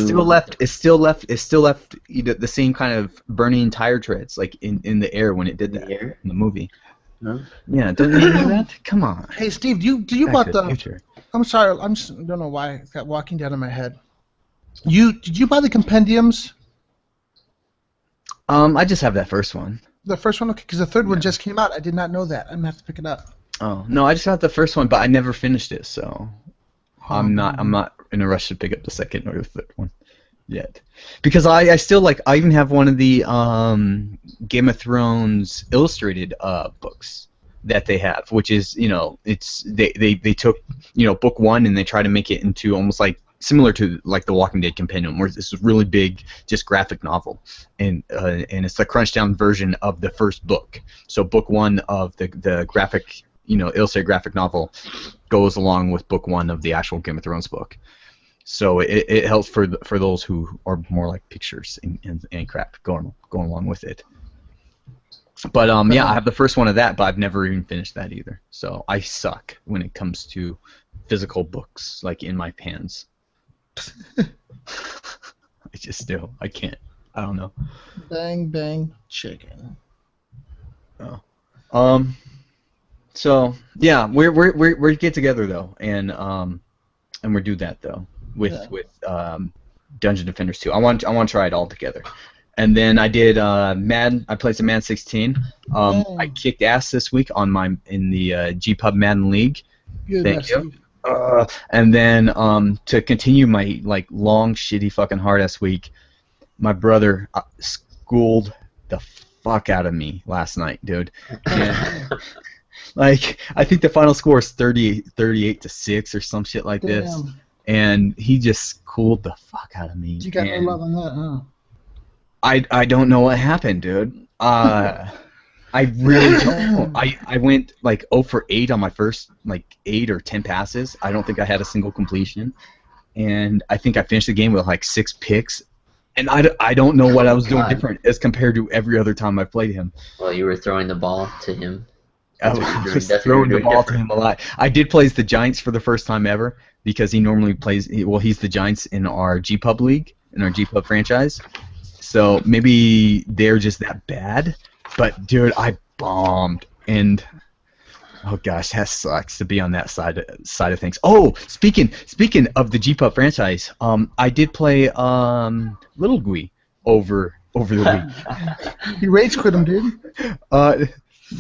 still left the same kind of burning tire treads like in the air when it did that in the movie. No? Yeah, don't you know that? Come on. Hey Steve, do you bought the? Future. I'm sorry, I don't know why it's got walking down in my head. Did you buy the compendiums? I just have that first one. The first one, okay, because the third one just came out. I did not know that. I'm gonna have to pick it up. Oh no, I just got the first one, but I never finished it, so I'm not in a rush to pick up the second or the third one yet. Because I still I even have one of the Game of Thrones illustrated books that they have, which is it's they took book one and they try to make it into almost like similar to like the Walking Dead Compendium, where this is really big, just graphic novel, and it's the crunched down version of the first book. So book one of the graphic illustrated graphic novel goes along with book one of the actual Game of Thrones book. So it helps for those who are more like pictures and crap going along with it. But I have the first one of that, but I've never even finished that either. So I suck when it comes to physical books, like in my hands. I just do. I can't. I don't know. Bang Bang Chicken. Oh. So yeah, we're get together though, and we do that though with Dungeon Defenders 2. I want to try it all together. And then I did Madden. I played some Madden 16. I kicked ass this week in the GPub Madden League. Thank you. And then to continue my long shitty fucking hard ass week, my brother schooled the fuck out of me last night, dude. And, I think the final score is 38-6 or some shit like this. And he just cooled the fuck out of me. You got no love on that, huh? I don't know what happened, dude. I really don't. I went 0 for 8 on my first 8 or 10 passes. I don't think I had a single completion, and I think I finished the game with 6 picks. And I don't know what I was doing different as compared to every other time I played him. Well, you were throwing the ball to him. I was throwing the ball to him a lot. I did play as the Giants for the first time ever because he normally plays. Well, he's the Giants in our GPub league, in our GPub franchise. So maybe they're just that bad. But dude, I bombed, and oh gosh, that sucks to be on that side of things. Oh, speaking of the GPub franchise, I did play Little Gui over the week. You rage quit him, dude.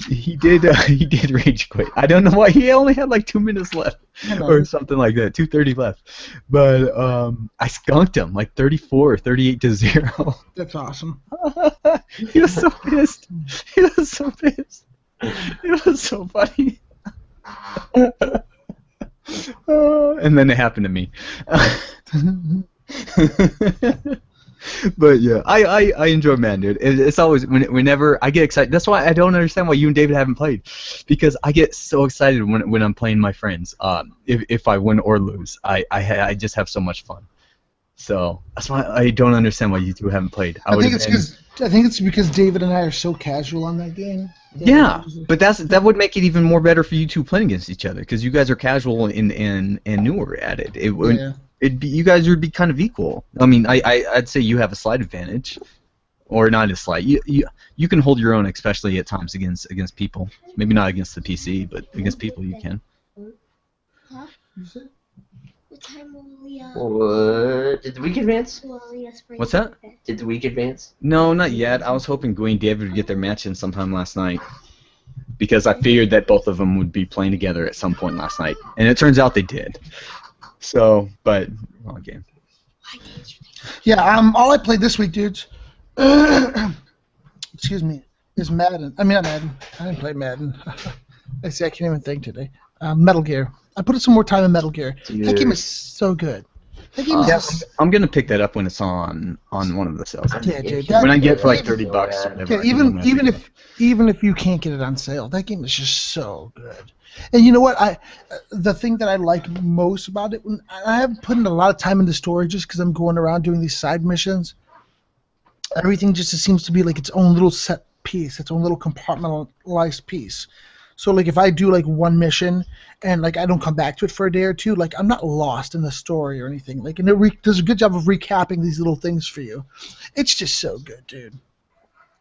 He did. He did rage quit. I don't know why. He only had like 2 minutes left, or something like that. 2:30 left. But I skunked him like 34, 38 to 0. That's awesome. He was so pissed. He was so pissed. It was so funny. And then it happened to me. But yeah, I enjoy Madden, dude. It's always whenever I get excited. That's why I don't understand why you and David haven't played, because I get so excited when I'm playing my friends. If I win or lose, I just have so much fun. So that's why I don't understand why you two haven't played. I think it's because David and I are so casual on that game. Yeah, but that would make it even more better for you two playing against each other, because you guys are casual and newer at it. You guys would be kind of equal. I mean, I'd say you have a slight advantage, or not a slight. You can hold your own, especially at times against people. Maybe not against the PC, but against people you can. Huh? What time will we, What? Did the week advance? What's that? Did the week advance? No, not yet. I was hoping Gwen and David would get their match in sometime last night, because I figured that both of them would be playing together at some point last night, and it turns out they did. So, but wrong game. Yeah, all I played this week, dudes. Excuse me, is Madden. I mean, not Madden. I didn't play Madden. I see. I can't even think today. Metal Gear. I put some more time in Metal Gear. That game is so good. That game is I'm gonna pick that up when it's on one of the sales. Yeah, dude. When I get it for like $30. Yeah, even if you can't get it on sale, that game is just so good. And you know what? The thing that I like most about it, I have put in a lot of time into story just because I'm going around doing these side missions. Everything just seems to be like its own little set piece, its own little compartmentalized piece. So like if I do like one mission and like I don't come back to it for a day or two, like I'm not lost in the story or anything. Like, and it does a good job of recapping these little things for you. It's just so good, dude.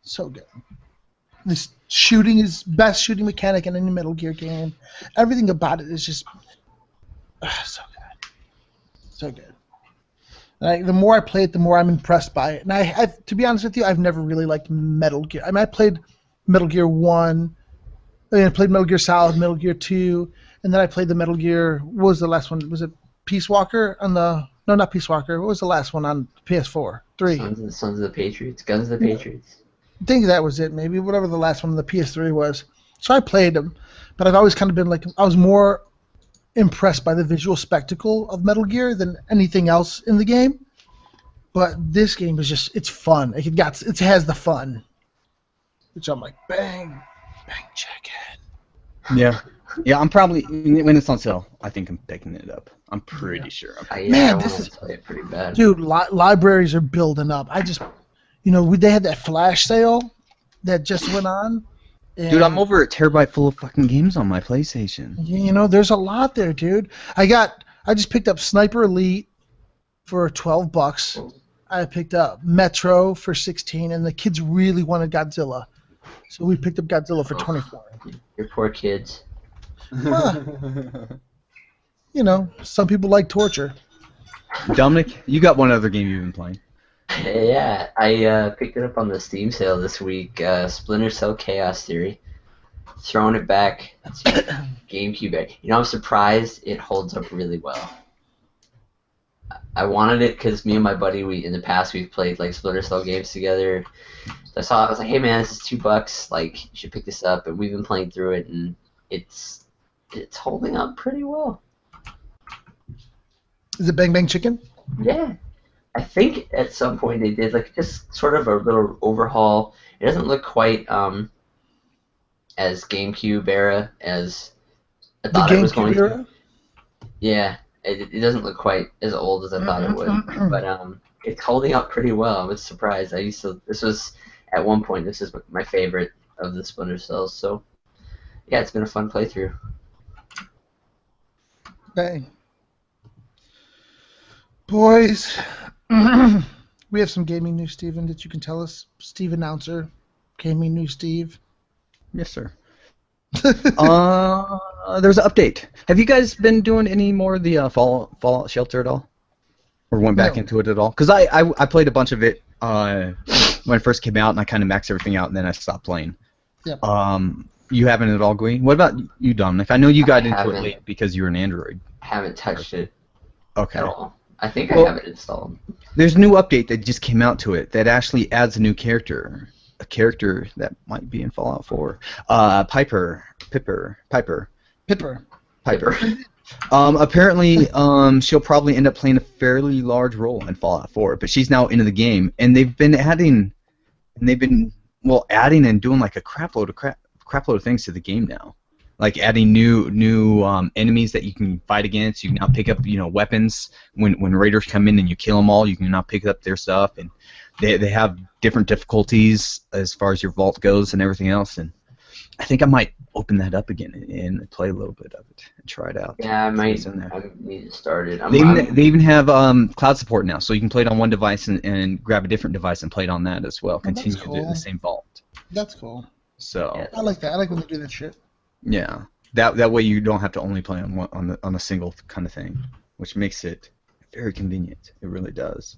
So good. This shooting is best shooting mechanic in any Metal Gear game. Everything about it is just so good. So good. The more I play it, the more I'm impressed by it. And I to be honest with you, I've never really liked Metal Gear. I mean, I played Metal Gear 1, I played Metal Gear Solid, Metal Gear 2, and then I played the Metal Gear, what was the last one? Was it Peace Walker on the... No, not Peace Walker. What was the last one on PS4? 3. Sons of the Patriots. Guns of the Patriots. I think that was it, maybe. Whatever the last one on the PS3 was. So I played them, but I've always kind of been like... I was more impressed by the visual spectacle of Metal Gear than anything else in the game. But this game is just... It's fun. It has the fun. Which I'm like, bang, bang, check it. Yeah. Yeah, I'm probably... When it's on sale, I think I'm picking it up. I'm pretty sure. Man, this is... Play it pretty bad. Dude, libraries are building up. They had that flash sale that just went on. Dude, I'm over a terabyte full of fucking games on my PlayStation. You know, there's a lot there, dude. I just picked up Sniper Elite for $12. I picked up Metro for $16, and the kids really wanted Godzilla. So we picked up Godzilla for $24. Your poor kids. Well, you know, some people like torture. Dominic, you got one other game you've been playing. Yeah, I picked it up on the Steam sale this week. Splinter Cell Chaos Theory. Throwing it back to GameCube. You know, I'm surprised it holds up really well. I wanted it because me and my buddy, in the past we've played like Splinter Cell games together. So I saw it, I was like, hey man, this is $2. Like, you should pick this up. And we've been playing through it, and it's holding up pretty well. Is it Bang Bang Chicken? Yeah. I think at some point they did like just sort of a little overhaul. It doesn't look quite as GameCube era as I thought it was going to. Yeah, it doesn't look quite as old as I thought it would, but it's holding up pretty well. I was surprised. This was at one point this is my favorite of the Splinter Cells. So yeah, it's been a fun playthrough. Bang. Boys, we have some gaming news, Steven, that you can tell us. Steve Announcer, gaming news, Steve. Yes, sir. There's an update. Have you guys been doing any more of the Fallout Shelter at all? Or went back into it at all? Because I played a bunch of it when it first came out, and I kind of maxed everything out, and then I stopped playing. Yep. You haven't at all, Gui? What about you, Dominic? I know you got into it haven't. late because you're an Android. Haven't touched it Okay. at all. I think Well- I have it installed. There's a new update that just came out to it that actually adds a new character. A character that might be in Fallout 4. Piper. Pipper. Apparently, she'll probably end up playing a fairly large role in Fallout 4, but she's now into the game, and they've been adding and doing like a crapload of things to the game now, like adding new enemies that you can fight against. You can now pick up weapons when raiders come in and you kill them all. You can now pick up their stuff, and they have different difficulties as far as your vault goes and everything else. And I think I might open that up again and play a little bit of it and try it out. Yeah, I See might. what's in there. I need to start it. They even have cloud support now, so you can play it on one device and grab a different device and play it on that as well. that's Continue cool. the same vault. That's cool. So Yeah. I like that. I like when they do that shit. yeah, that way you don't have to only play on a single kind of thing, which makes it very convenient. It really does.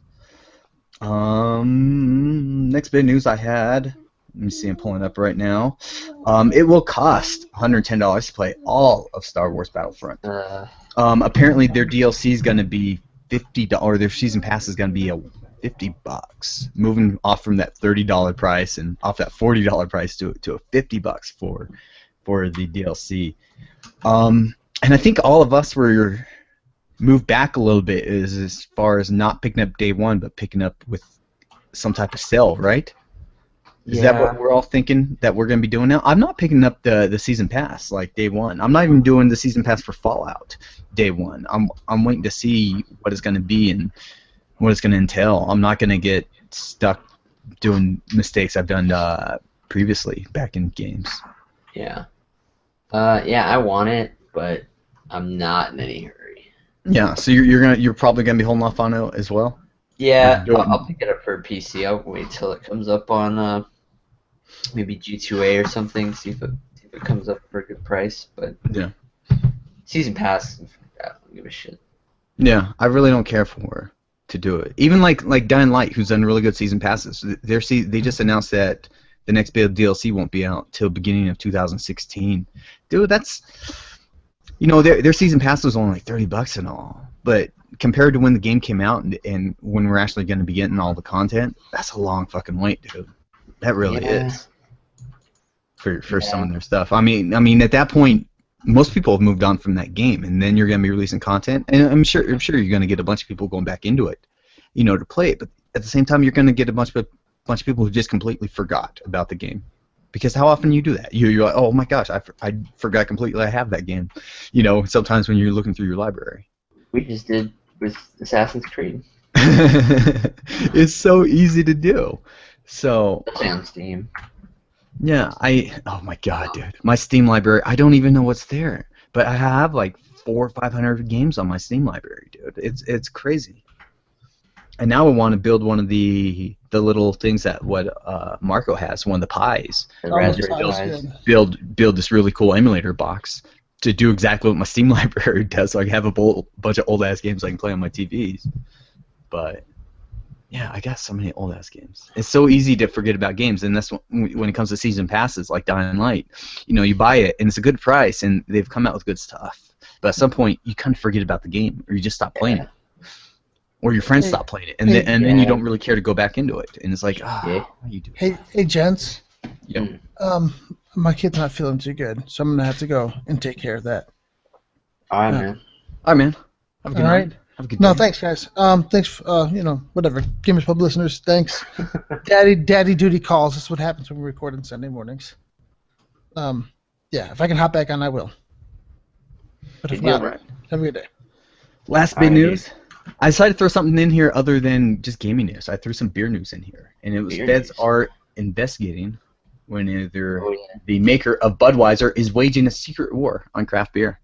Next bit of news I had. Let me see. I'm pulling it up right now. It will cost $110 to play all of Star Wars Battlefront. Apparently, their DLC is going to be $50, or their season pass is going to be $50, moving off from that $30 price and off that $40 price to a $50 for the DLC. And I think all of us were moved back a little bit as far as not picking up day one, but picking up with some type of sale, right? Is that what we're all thinking that we're going to be doing now? I'm not picking up the season pass like day one. I'm not even doing the season pass for Fallout day one. I'm waiting to see what it's going to be and what it's going to entail. I'm not going to get stuck doing mistakes I've done previously back in games. Yeah. I want it, but I'm not in any hurry. Yeah, so you're probably going to be holding off on it as well. Yeah, Do it. I'll pick it up for PC. I'll wait till it comes up on maybe G2A or something. See if it comes up for a good price. But Yeah. Season Pass, I don't give a shit. Yeah, I really don't care for to do it. Even like Dying Light, who's done really good season passes. They just announced that the next bit of DLC won't be out till beginning of 2016. Dude, that's their season pass was only like $30 and all, but compared to when the game came out and when we're actually going to be getting all the content, that's a long fucking wait, dude. That really is for some of their stuff. I mean, at that point, most people have moved on from that game, and then you're going to be releasing content, and I'm sure you're going to get a bunch of people going back into it, to play it. But at the same time, you're going to get a bunch of people who just completely forgot about the game. Because how often you do that? You're like, oh my gosh, I forgot completely I have that game. Sometimes when you're looking through your library. We just did with Assassin's Creed. It's so easy to do. So. Especially on Steam. Yeah, oh my god, dude. My Steam library, I don't even know what's there. But I have like 400 or 500 games on my Steam library, dude. It's crazy. And now I want to build one of the little things that Marco has, one of the pies. The Oh, Raspberry that's Pis. good. Build this really cool emulator box to do exactly what my Steam library does, so I can have a bunch of old ass games I can play on my TVs. But yeah, I got so many old ass games. It's so easy to forget about games, and that's when it comes to season passes like Dying Light. You buy it and it's a good price, and they've come out with good stuff. But at some point, you kind of forget about the game, or you just stop playing it, or your friends stop playing it, and then you don't really care to go back into it, and it's like, what are you doing? Hey, gents. Yep. My kid's not feeling too good, so I'm gonna have to go and take care of that. Alright, man. All right, man. Have a good All night. right. Have a good No, day. thanks, guys. Thanks. Whatever. Gamers Pub listeners, thanks. Daddy duty calls. That's what happens when we record on Sunday mornings. Yeah, if I can hop back on, I will. But if Good deal, not, Brad. have a good day. Last bit Alright, news. I decided to throw something in here other than just gaming news. I threw some beer news in here, and it was Beer Feds news. are investigating whenever Oh, yeah. the maker of Budweiser is waging a secret war on craft beer.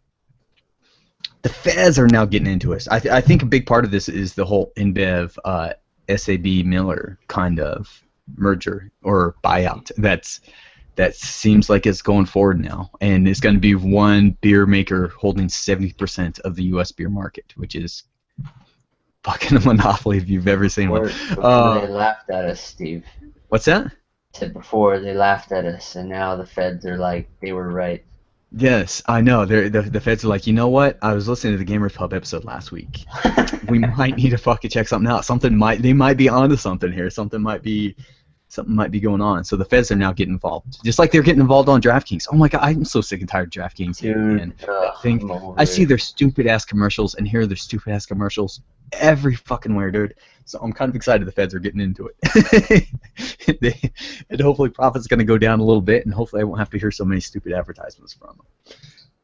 The Feds are now getting into it. I think a big part of this is the whole InBev SAB Miller kind of merger or buyout. That seems like it's going forward now, and it's going to be one beer maker holding 70% of the U.S. beer market, which is fucking a monopoly if you've ever seen one. Before they laughed at us, Steve. What's that? said before, they laughed at us, and now the feds are like, they were right. Yes, I know. The feds are like, you know what? I was listening to the Gamers Pub episode last week. We might need to fucking check something out. They might be onto something here. Something might be going on. So the feds are now getting involved, just like they're getting involved on DraftKings. Oh my god, I'm so sick and tired of DraftKings. Dude, Man. I see their stupid ass commercials and hear their stupid ass commercials every fucking where, dude. So I'm kind of excited the feds are getting into it. And hopefully profits going to go down a little bit, and hopefully I won't have to hear so many stupid advertisements from them.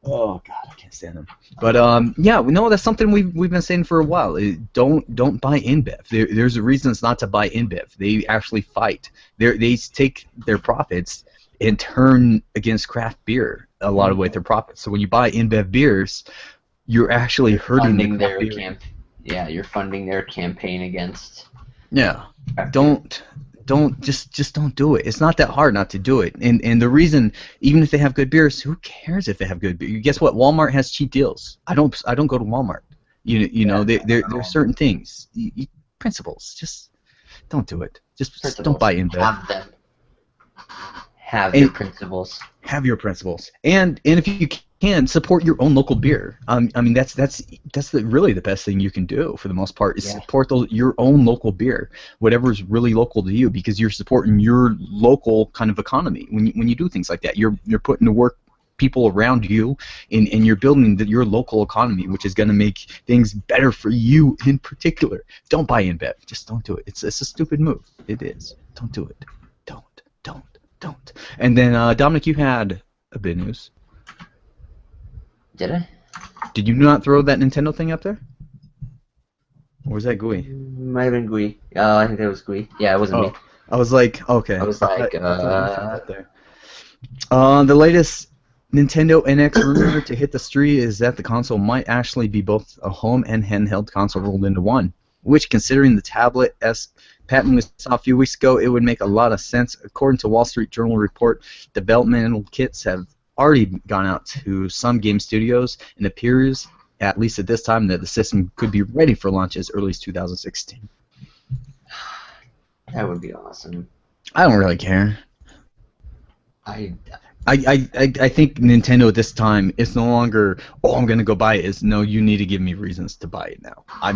Oh god, I can't stand them. But yeah, we know that's something we've been saying for a while. Don't buy InBev. There's reasons not to buy InBev. They actually fight. They take their profits and turn against craft beer a lot of way their profits. So when you buy InBev beers, you're actually hurting funding the craft their beer. Yeah, you're funding their campaign against. Yeah. craft beer. Don't don't do it. It's not that hard not to do it. And the reason, even if they have good beers, who cares if they have good beer? Guess what? Walmart has cheap deals. I don't go to Walmart. You know, there's certain things. Principles. Just don't do it. Just don't buy InBev. Have them. Have your principles. Have your principles. And if you can, support your own local beer. I mean, that's really the best thing you can do for the most part is support your own local beer, whatever is really local to you, because you're supporting your local kind of economy. When you do things like that, you're putting to work people around you, and you're building your local economy, which is going to make things better for you in particular. Don't buy InBev. Just don't do it. It's a stupid move. It is. Don't do it. Don't. And then, Dominic, you had a bit of news. Did I? Did you not throw that Nintendo thing up there? Or was that Gui? Might have been Gui. I think that was Gui. Yeah, it wasn't me. I was like, okay. I was like, the latest Nintendo NX rumor to hit the street is that the console might actually be both a home and handheld console rolled into one, which, considering the tablet S patent we saw a few weeks ago, it would make a lot of sense. According to Wall Street Journal report, developmental kits have already gone out to some game studios, and it appears, at least at this time, that the system could be ready for launch as early as 2016. That would be awesome. I don't really care. I think Nintendo at this time is no longer, oh, I'm gonna go buy it. It's no, you need to give me reasons to buy it now. I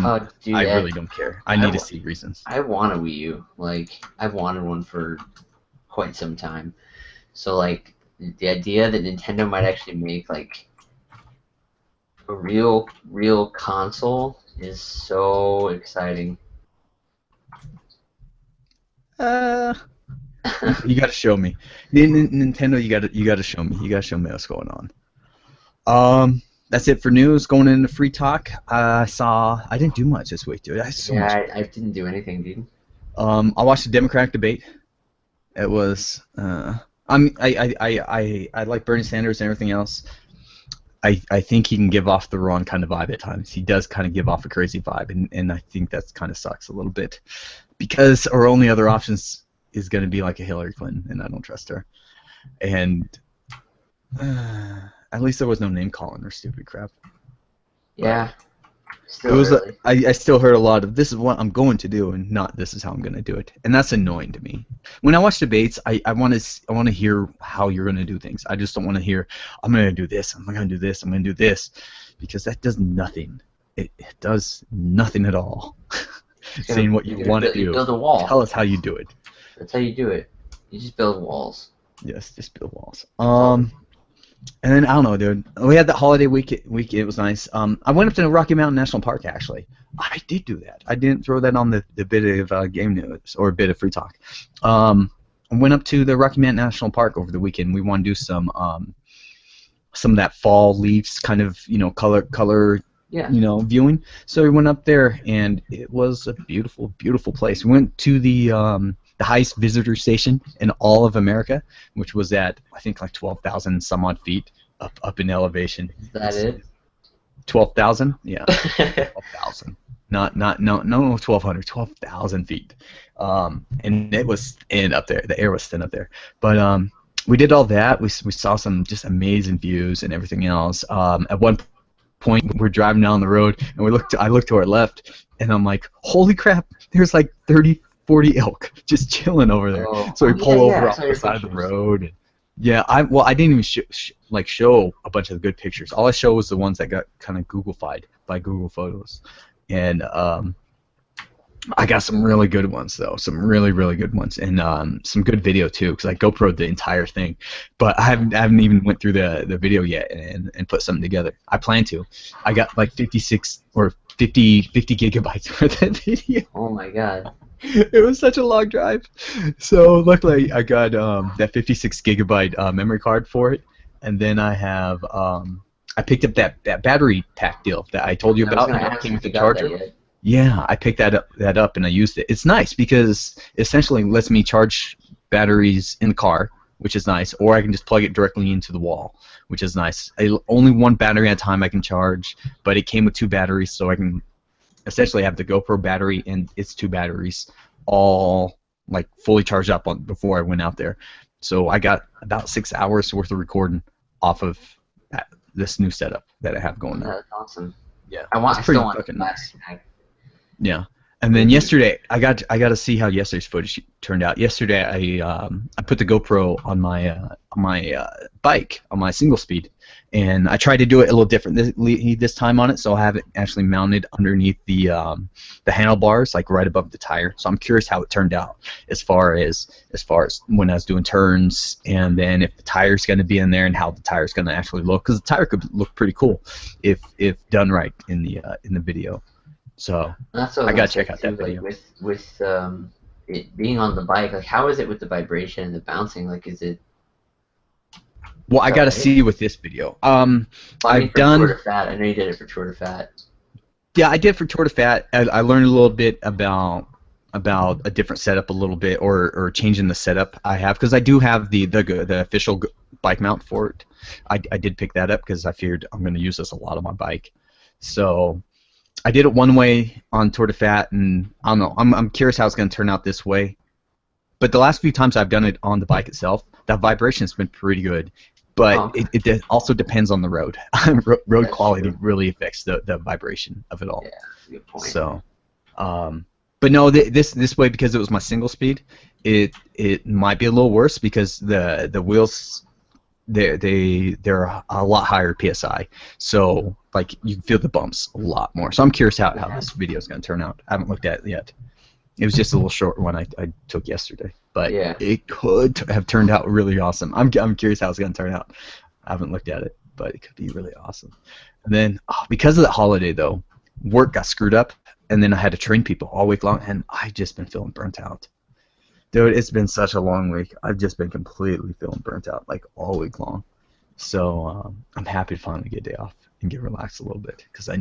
really don't care. I need to see reasons. I want a Wii U. Like, I've wanted one for quite some time. So, like, the idea that Nintendo might actually make, like, a real console is so exciting. You gotta show me. Nintendo, you gotta show me. You gotta show me what's going on. That's it for news. Going into free talk, I didn't do much this week, dude. I didn't do anything, dude. I watched the Democratic debate. It was I like Bernie Sanders and everything else. I think he can give off the wrong kind of vibe at times. He does kind of give off a crazy vibe, and I think that kind of sucks a little bit, because our only other options is going to be like a Hillary Clinton, and I don't trust her. And at least there was no name calling or stupid crap. Yeah. It was. I still heard a lot of, this is what I'm going to do, and not this is how I'm going to do it, and that's annoying to me. When I watch debates, I want to hear how you're going to do things. I just don't want to hear, I'm going to do this, I'm going to do this, I'm going to do this, because that does nothing. It does nothing at all. Saying what you want to do. Build a wall. Tell us how you do it. That's how you do it. You just build walls. Yes, just build walls. And then I don't know, dude. We had that holiday week. It was nice. I went up to Rocky Mountain National Park. Actually, I did do that. I didn't throw that on the bit of game news or a bit of free talk. I went up to the Rocky Mountain National Park over the weekend. We want to do some of that fall leaves kind of color. Yeah. Viewing. So we went up there, and it was a beautiful, beautiful place. We went to the highest visitor station in all of America, which was at, I think, like 12,000 some odd feet up in elevation. Is that it? 12,000? Yeah. 12,000. No, 1,200. 12,000 feet. And it was thin up there. The air was thin up there. But we did all that. We saw some just amazing views and everything else. At one point, we're driving down the road, and I looked to our left, and I'm like, holy crap, there's like 30 40 elk just chilling over there. Oh, So we yeah, pull yeah, over I off saw the your side of the pictures. road. Yeah, I didn't even show a bunch of the good pictures. All I show was the ones that got kind of Google-fied by Google Photos, and I got some really good ones though, some really really good ones, and some good video too, because I GoPro'd the entire thing, but I haven't even went through the video yet and put something together. I plan to. I got like 56 or 50 gigabytes worth of video. Oh my god. It was such a long drive. So luckily I got that 56 gigabyte memory card for it, and then I have I picked up that battery pack deal that I told you I was about, gonna and it ask came if with you the got that charger. yet. Yeah, I picked that up and I used it. It's nice because it essentially lets me charge batteries in the car, which is nice, or I can just plug it directly into the wall, which is nice. Only one battery at a time I can charge, but it came with 2 batteries, so I can essentially have the GoPro battery and its 2 batteries all like fully charged up before I went out there. So I got about 6 hours worth of recording off of this new setup that I have going Yeah, now. that's awesome. Yeah, I it's still pretty want fucking the nice. battery pack. Yeah, and then yesterday I got to see how yesterday's footage turned out. Yesterday I put the GoPro on my bike on my single speed, and I tried to do it a little different this time on it. So I have it actually mounted underneath the handlebars, like right above the tire. So I'm curious how it turned out as far as when I was doing turns, and then if the tire's going to be in there and how the tire's going to actually look, because the tire could look pretty cool if done right in the video. So That's what I was gotta gonna check out say, that too, video. like, with it being on the bike, like how is it with the vibration and the bouncing? Like, is it? Well, I got to Alright. see with this video. Well, I mean, I've for done. Tour de Fat. I know you did it for Tour de Fat. Yeah, I did for Tour de Fat. I learned a little bit about a different setup, a little bit, or changing the setup I have, because I do have the official bike mount for it. I did pick that up because I figured I'm going to use this a lot on my bike. So I did it one way on Tour de Fat, and I don't know. I'm curious how it's going to turn out this way. But the last few times I've done it on the bike itself, that vibration has been pretty good. But Oh, okay. it also depends on the road. Road That's quality true. really affects the vibration of it all. Yeah, that's a good point. So, but no, this way, because it was my single speed, it might be a little worse because the wheels they're a lot higher PSI, so like you feel the bumps a lot more. So I'm curious how this video is going to turn out. I haven't looked at it yet. It was just a little short one I took yesterday, but Yeah. it could have turned out really awesome. I'm curious how it's going to turn out. I haven't looked at it, but it could be really awesome. And then because of that holiday though, work got screwed up, and then I had to train people all week long, and I've just been feeling burnt out. Dude, it's been such a long week. I've just been completely feeling burnt out, like all week long. So I'm happy to finally get a day off and get relaxed a little bit, because I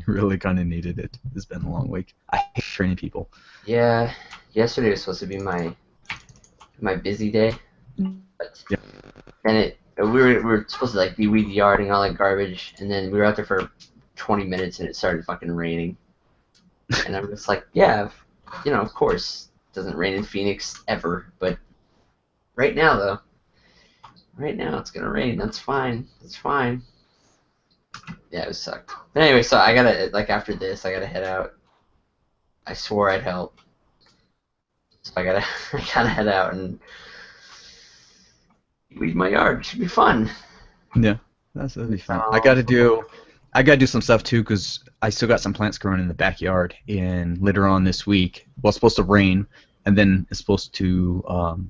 really kind of needed it. It's been a long week. I hate training people. Yeah, yesterday was supposed to be my busy day, but Yeah. then we were supposed to like be weed yarding all that garbage, and then we were out there for 20 minutes and it started fucking raining, and I'm just like, yeah, of course it doesn't rain in Phoenix ever, but right now it's gonna rain. That's fine. It's fine. Yeah, it sucked. But anyway, so I gotta after this I gotta head out. I swore I'd help. So I gotta head out and weed my yard. It should be fun. Yeah, that'll be fun. I gotta do some stuff too, because I still got some plants growing in the backyard. And later on this week, well, it's supposed to rain, and then it's supposed to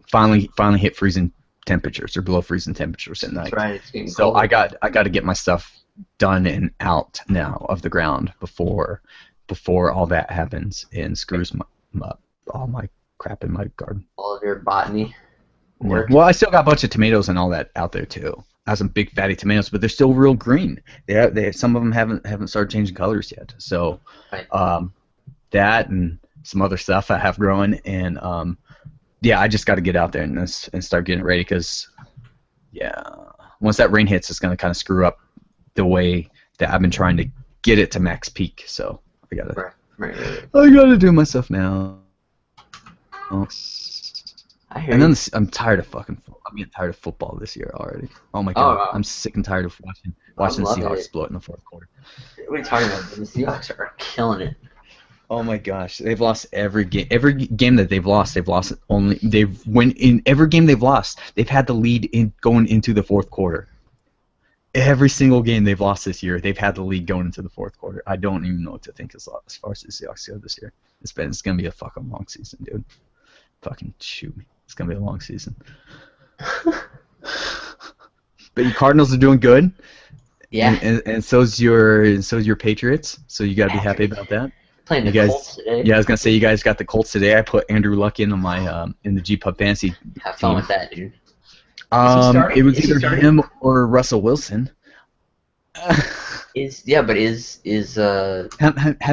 finally hit freezing temperatures, or below freezing temperatures at night. That's right. It's getting So cold. I got to get my stuff done and out now of the ground before all that happens and screws all my crap in my garden. all of your botany Yeah. work. Well, I still got a bunch of tomatoes and all that out there too. I have some big fatty tomatoes, but they're still real green. Some of them haven't started changing colors yet. So Right. that and some other stuff I have growing, and yeah, I just got to get out there and start getting ready, because yeah, once that rain hits, it's gonna kind of screw up the way that I've been trying to get it to max peak. So I gotta Right. do my stuff now. I hear And you. then I'm tired of I'm getting tired of football this year already. Oh my god, wow. I'm sick and tired of watching the loving Seahawks it. blow it in the fourth quarter. What are you talking about? The Seahawks are killing it. Oh my gosh, they've lost every game. Every game that they've lost only. They've when in every game they've lost, they've had the lead in going into the fourth quarter. Every single game they've lost this year, they've had the lead going into the fourth quarter. I don't even know what to think as far as the Seahawks go this year. It's gonna be a fucking long season, dude. Fucking shoot me. It's gonna be a long season. But your Cardinals are doing good. Yeah. And so's your Patriots. So you gotta be happy about that. Playing the You guys- Colts today. Yeah, I was gonna say you guys got the Colts today. I put Andrew Luck in on my in the GPub fantasy. Have fun with that, dude. It was Is he either starting? him or Russell Wilson. How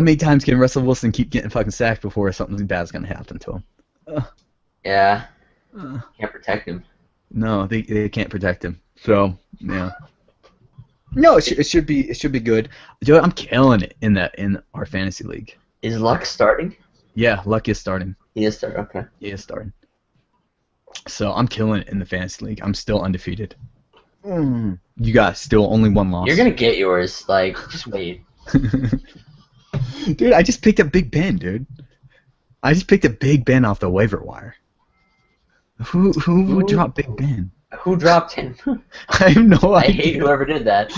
many times can Russell Wilson keep getting fucking sacked before something bad's gonna happen to him? Yeah, Uh, can't protect him. no, they can't protect him. So yeah. No, it should be good. Dude, I'm killing it in our fantasy league. Is Luck starting? Yeah, Luck is starting. He is starting. Okay. He is starting. So I'm killing it in the fantasy league. I'm still undefeated. You got still only one loss. You're gonna get yours. Like, just wait. Dude, I just picked up Big Ben, dude. I just picked up Big Ben off the waiver wire. Who would drop Big Ben? Who dropped him? I have no I idea. hate whoever did that.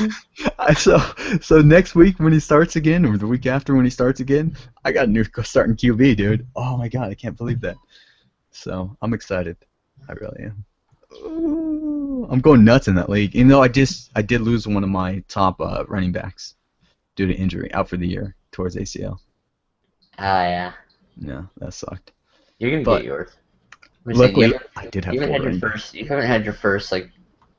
So next week when he starts again, or the week after when he starts again, I got a new starting QB, dude. Oh my god, I can't believe that. So I'm excited. I really am. Ooh, I'm going nuts in that league. Even though I did lose one of my top running backs due to injury, out for the year towards ACL. Ah, yeah. Yeah, that sucked. You're gonna But get yours. I'm saying, Luckily, I did have you haven't four had your running backs. first. You haven't had your first like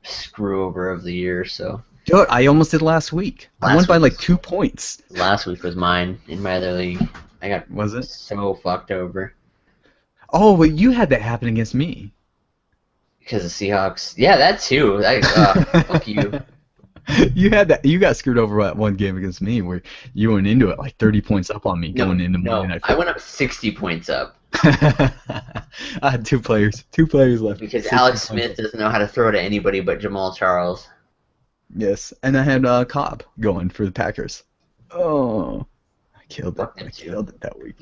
screw over of the year. So Dude, I almost did last week. I Last won by week like was- 2 points. last week was mine in my other league. I got Was it? so fucked over Oh, well, you had that happen against me. because the Seahawks. Yeah, that too. Fuck you. You had that. You got screwed over that one game against me where you went into it like 30 points up on me going into No, Monday Night I went up 60 points up Football. I had two players left. because 60 Alex points Smith up. doesn't know how to throw to anybody but Jamal Charles. Yes, and I had Cobb going for the Packers. Oh, I killed it. Fuck I them too. killed it that week.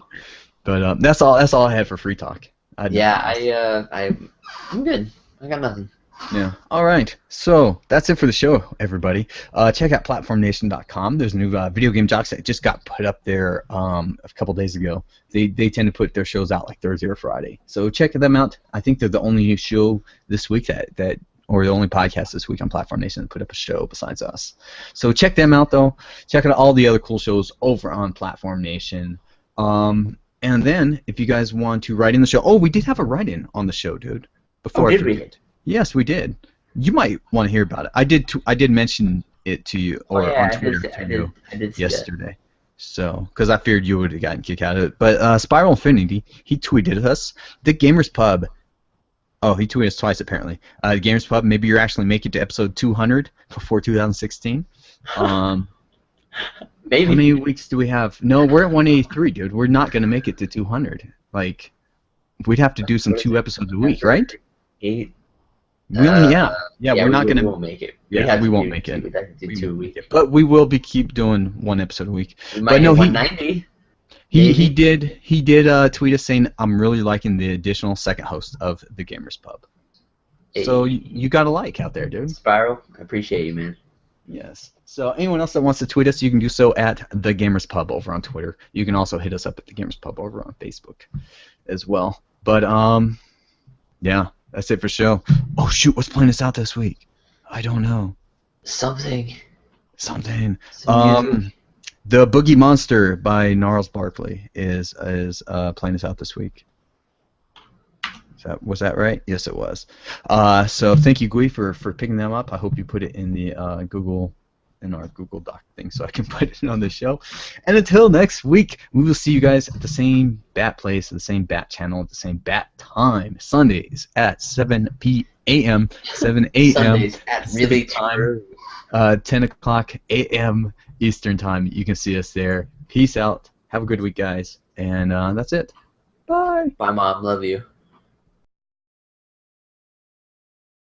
But that's all I had for free talk. I'm good. I got nothing. Yeah. All right. So that's it for the show, everybody. Check out PlatformNation.com. There's a new video game jocks that just got put up there a couple days ago. They tend to put their shows out like Thursday or Friday. So check them out. I think they're the only show this week or the only podcast this week on Platform Nation that put up a show besides us. So check them out, though. Check out all the other cool shows over on Platform Nation. And then if you guys want to write in the show, we did have a write-in on the show, dude. Before I Did we? forget. Yes, we did. You might want to hear about it. I did mention it to you on Twitter to you I did see that. yesterday. So, because I feared you would have gotten kicked out of it. But Spiral Infinity, he tweeted us. The Gamers Pub. Oh, he tweeted us twice apparently. The Gamers Pub. Maybe you're actually making it to episode 200 before 2016. How Maybe. many weeks do we have? No, we're at 183, dude. We're not gonna make it to 200. Like, we'd have to do some 2 episodes a week, right? 8. We only, yeah, we're not We gonna. won't make it. Yeah, we won't make it. We'd have to do 2 a week. But we will be keep doing 1 episode a week. We might But no, hit he- 190. He did tweet us saying, I'm really liking the additional second host of the Gamers Pub. So you got a like out there, dude. Spiral, I appreciate you, man. Yes. So anyone else that wants to tweet us, you can do so at the Gamers Pub over on Twitter. You can also hit us up at the Gamers Pub over on Facebook as well. But yeah, that's it for the show. Oh shoot, what's playing us out this week? I don't know. Something. Something. Some music. The Boogie Monster by Gnarls Barkley is playing us out this week. Was that right? Yes, it was. So thank you, Gui, for picking them up. I hope you put it in the our Google Doc thing so I can put it on the show. And until next week, we will see you guys at the same bat place, the same bat channel, at the same bat time, Sundays at 7 a.m. 7 a.m. Sundays at really time. time. 10 o'clock a.m. Eastern time. You can see us there. Peace out. Have a good week, guys. And that's it. Bye. Bye, Mom. Love you.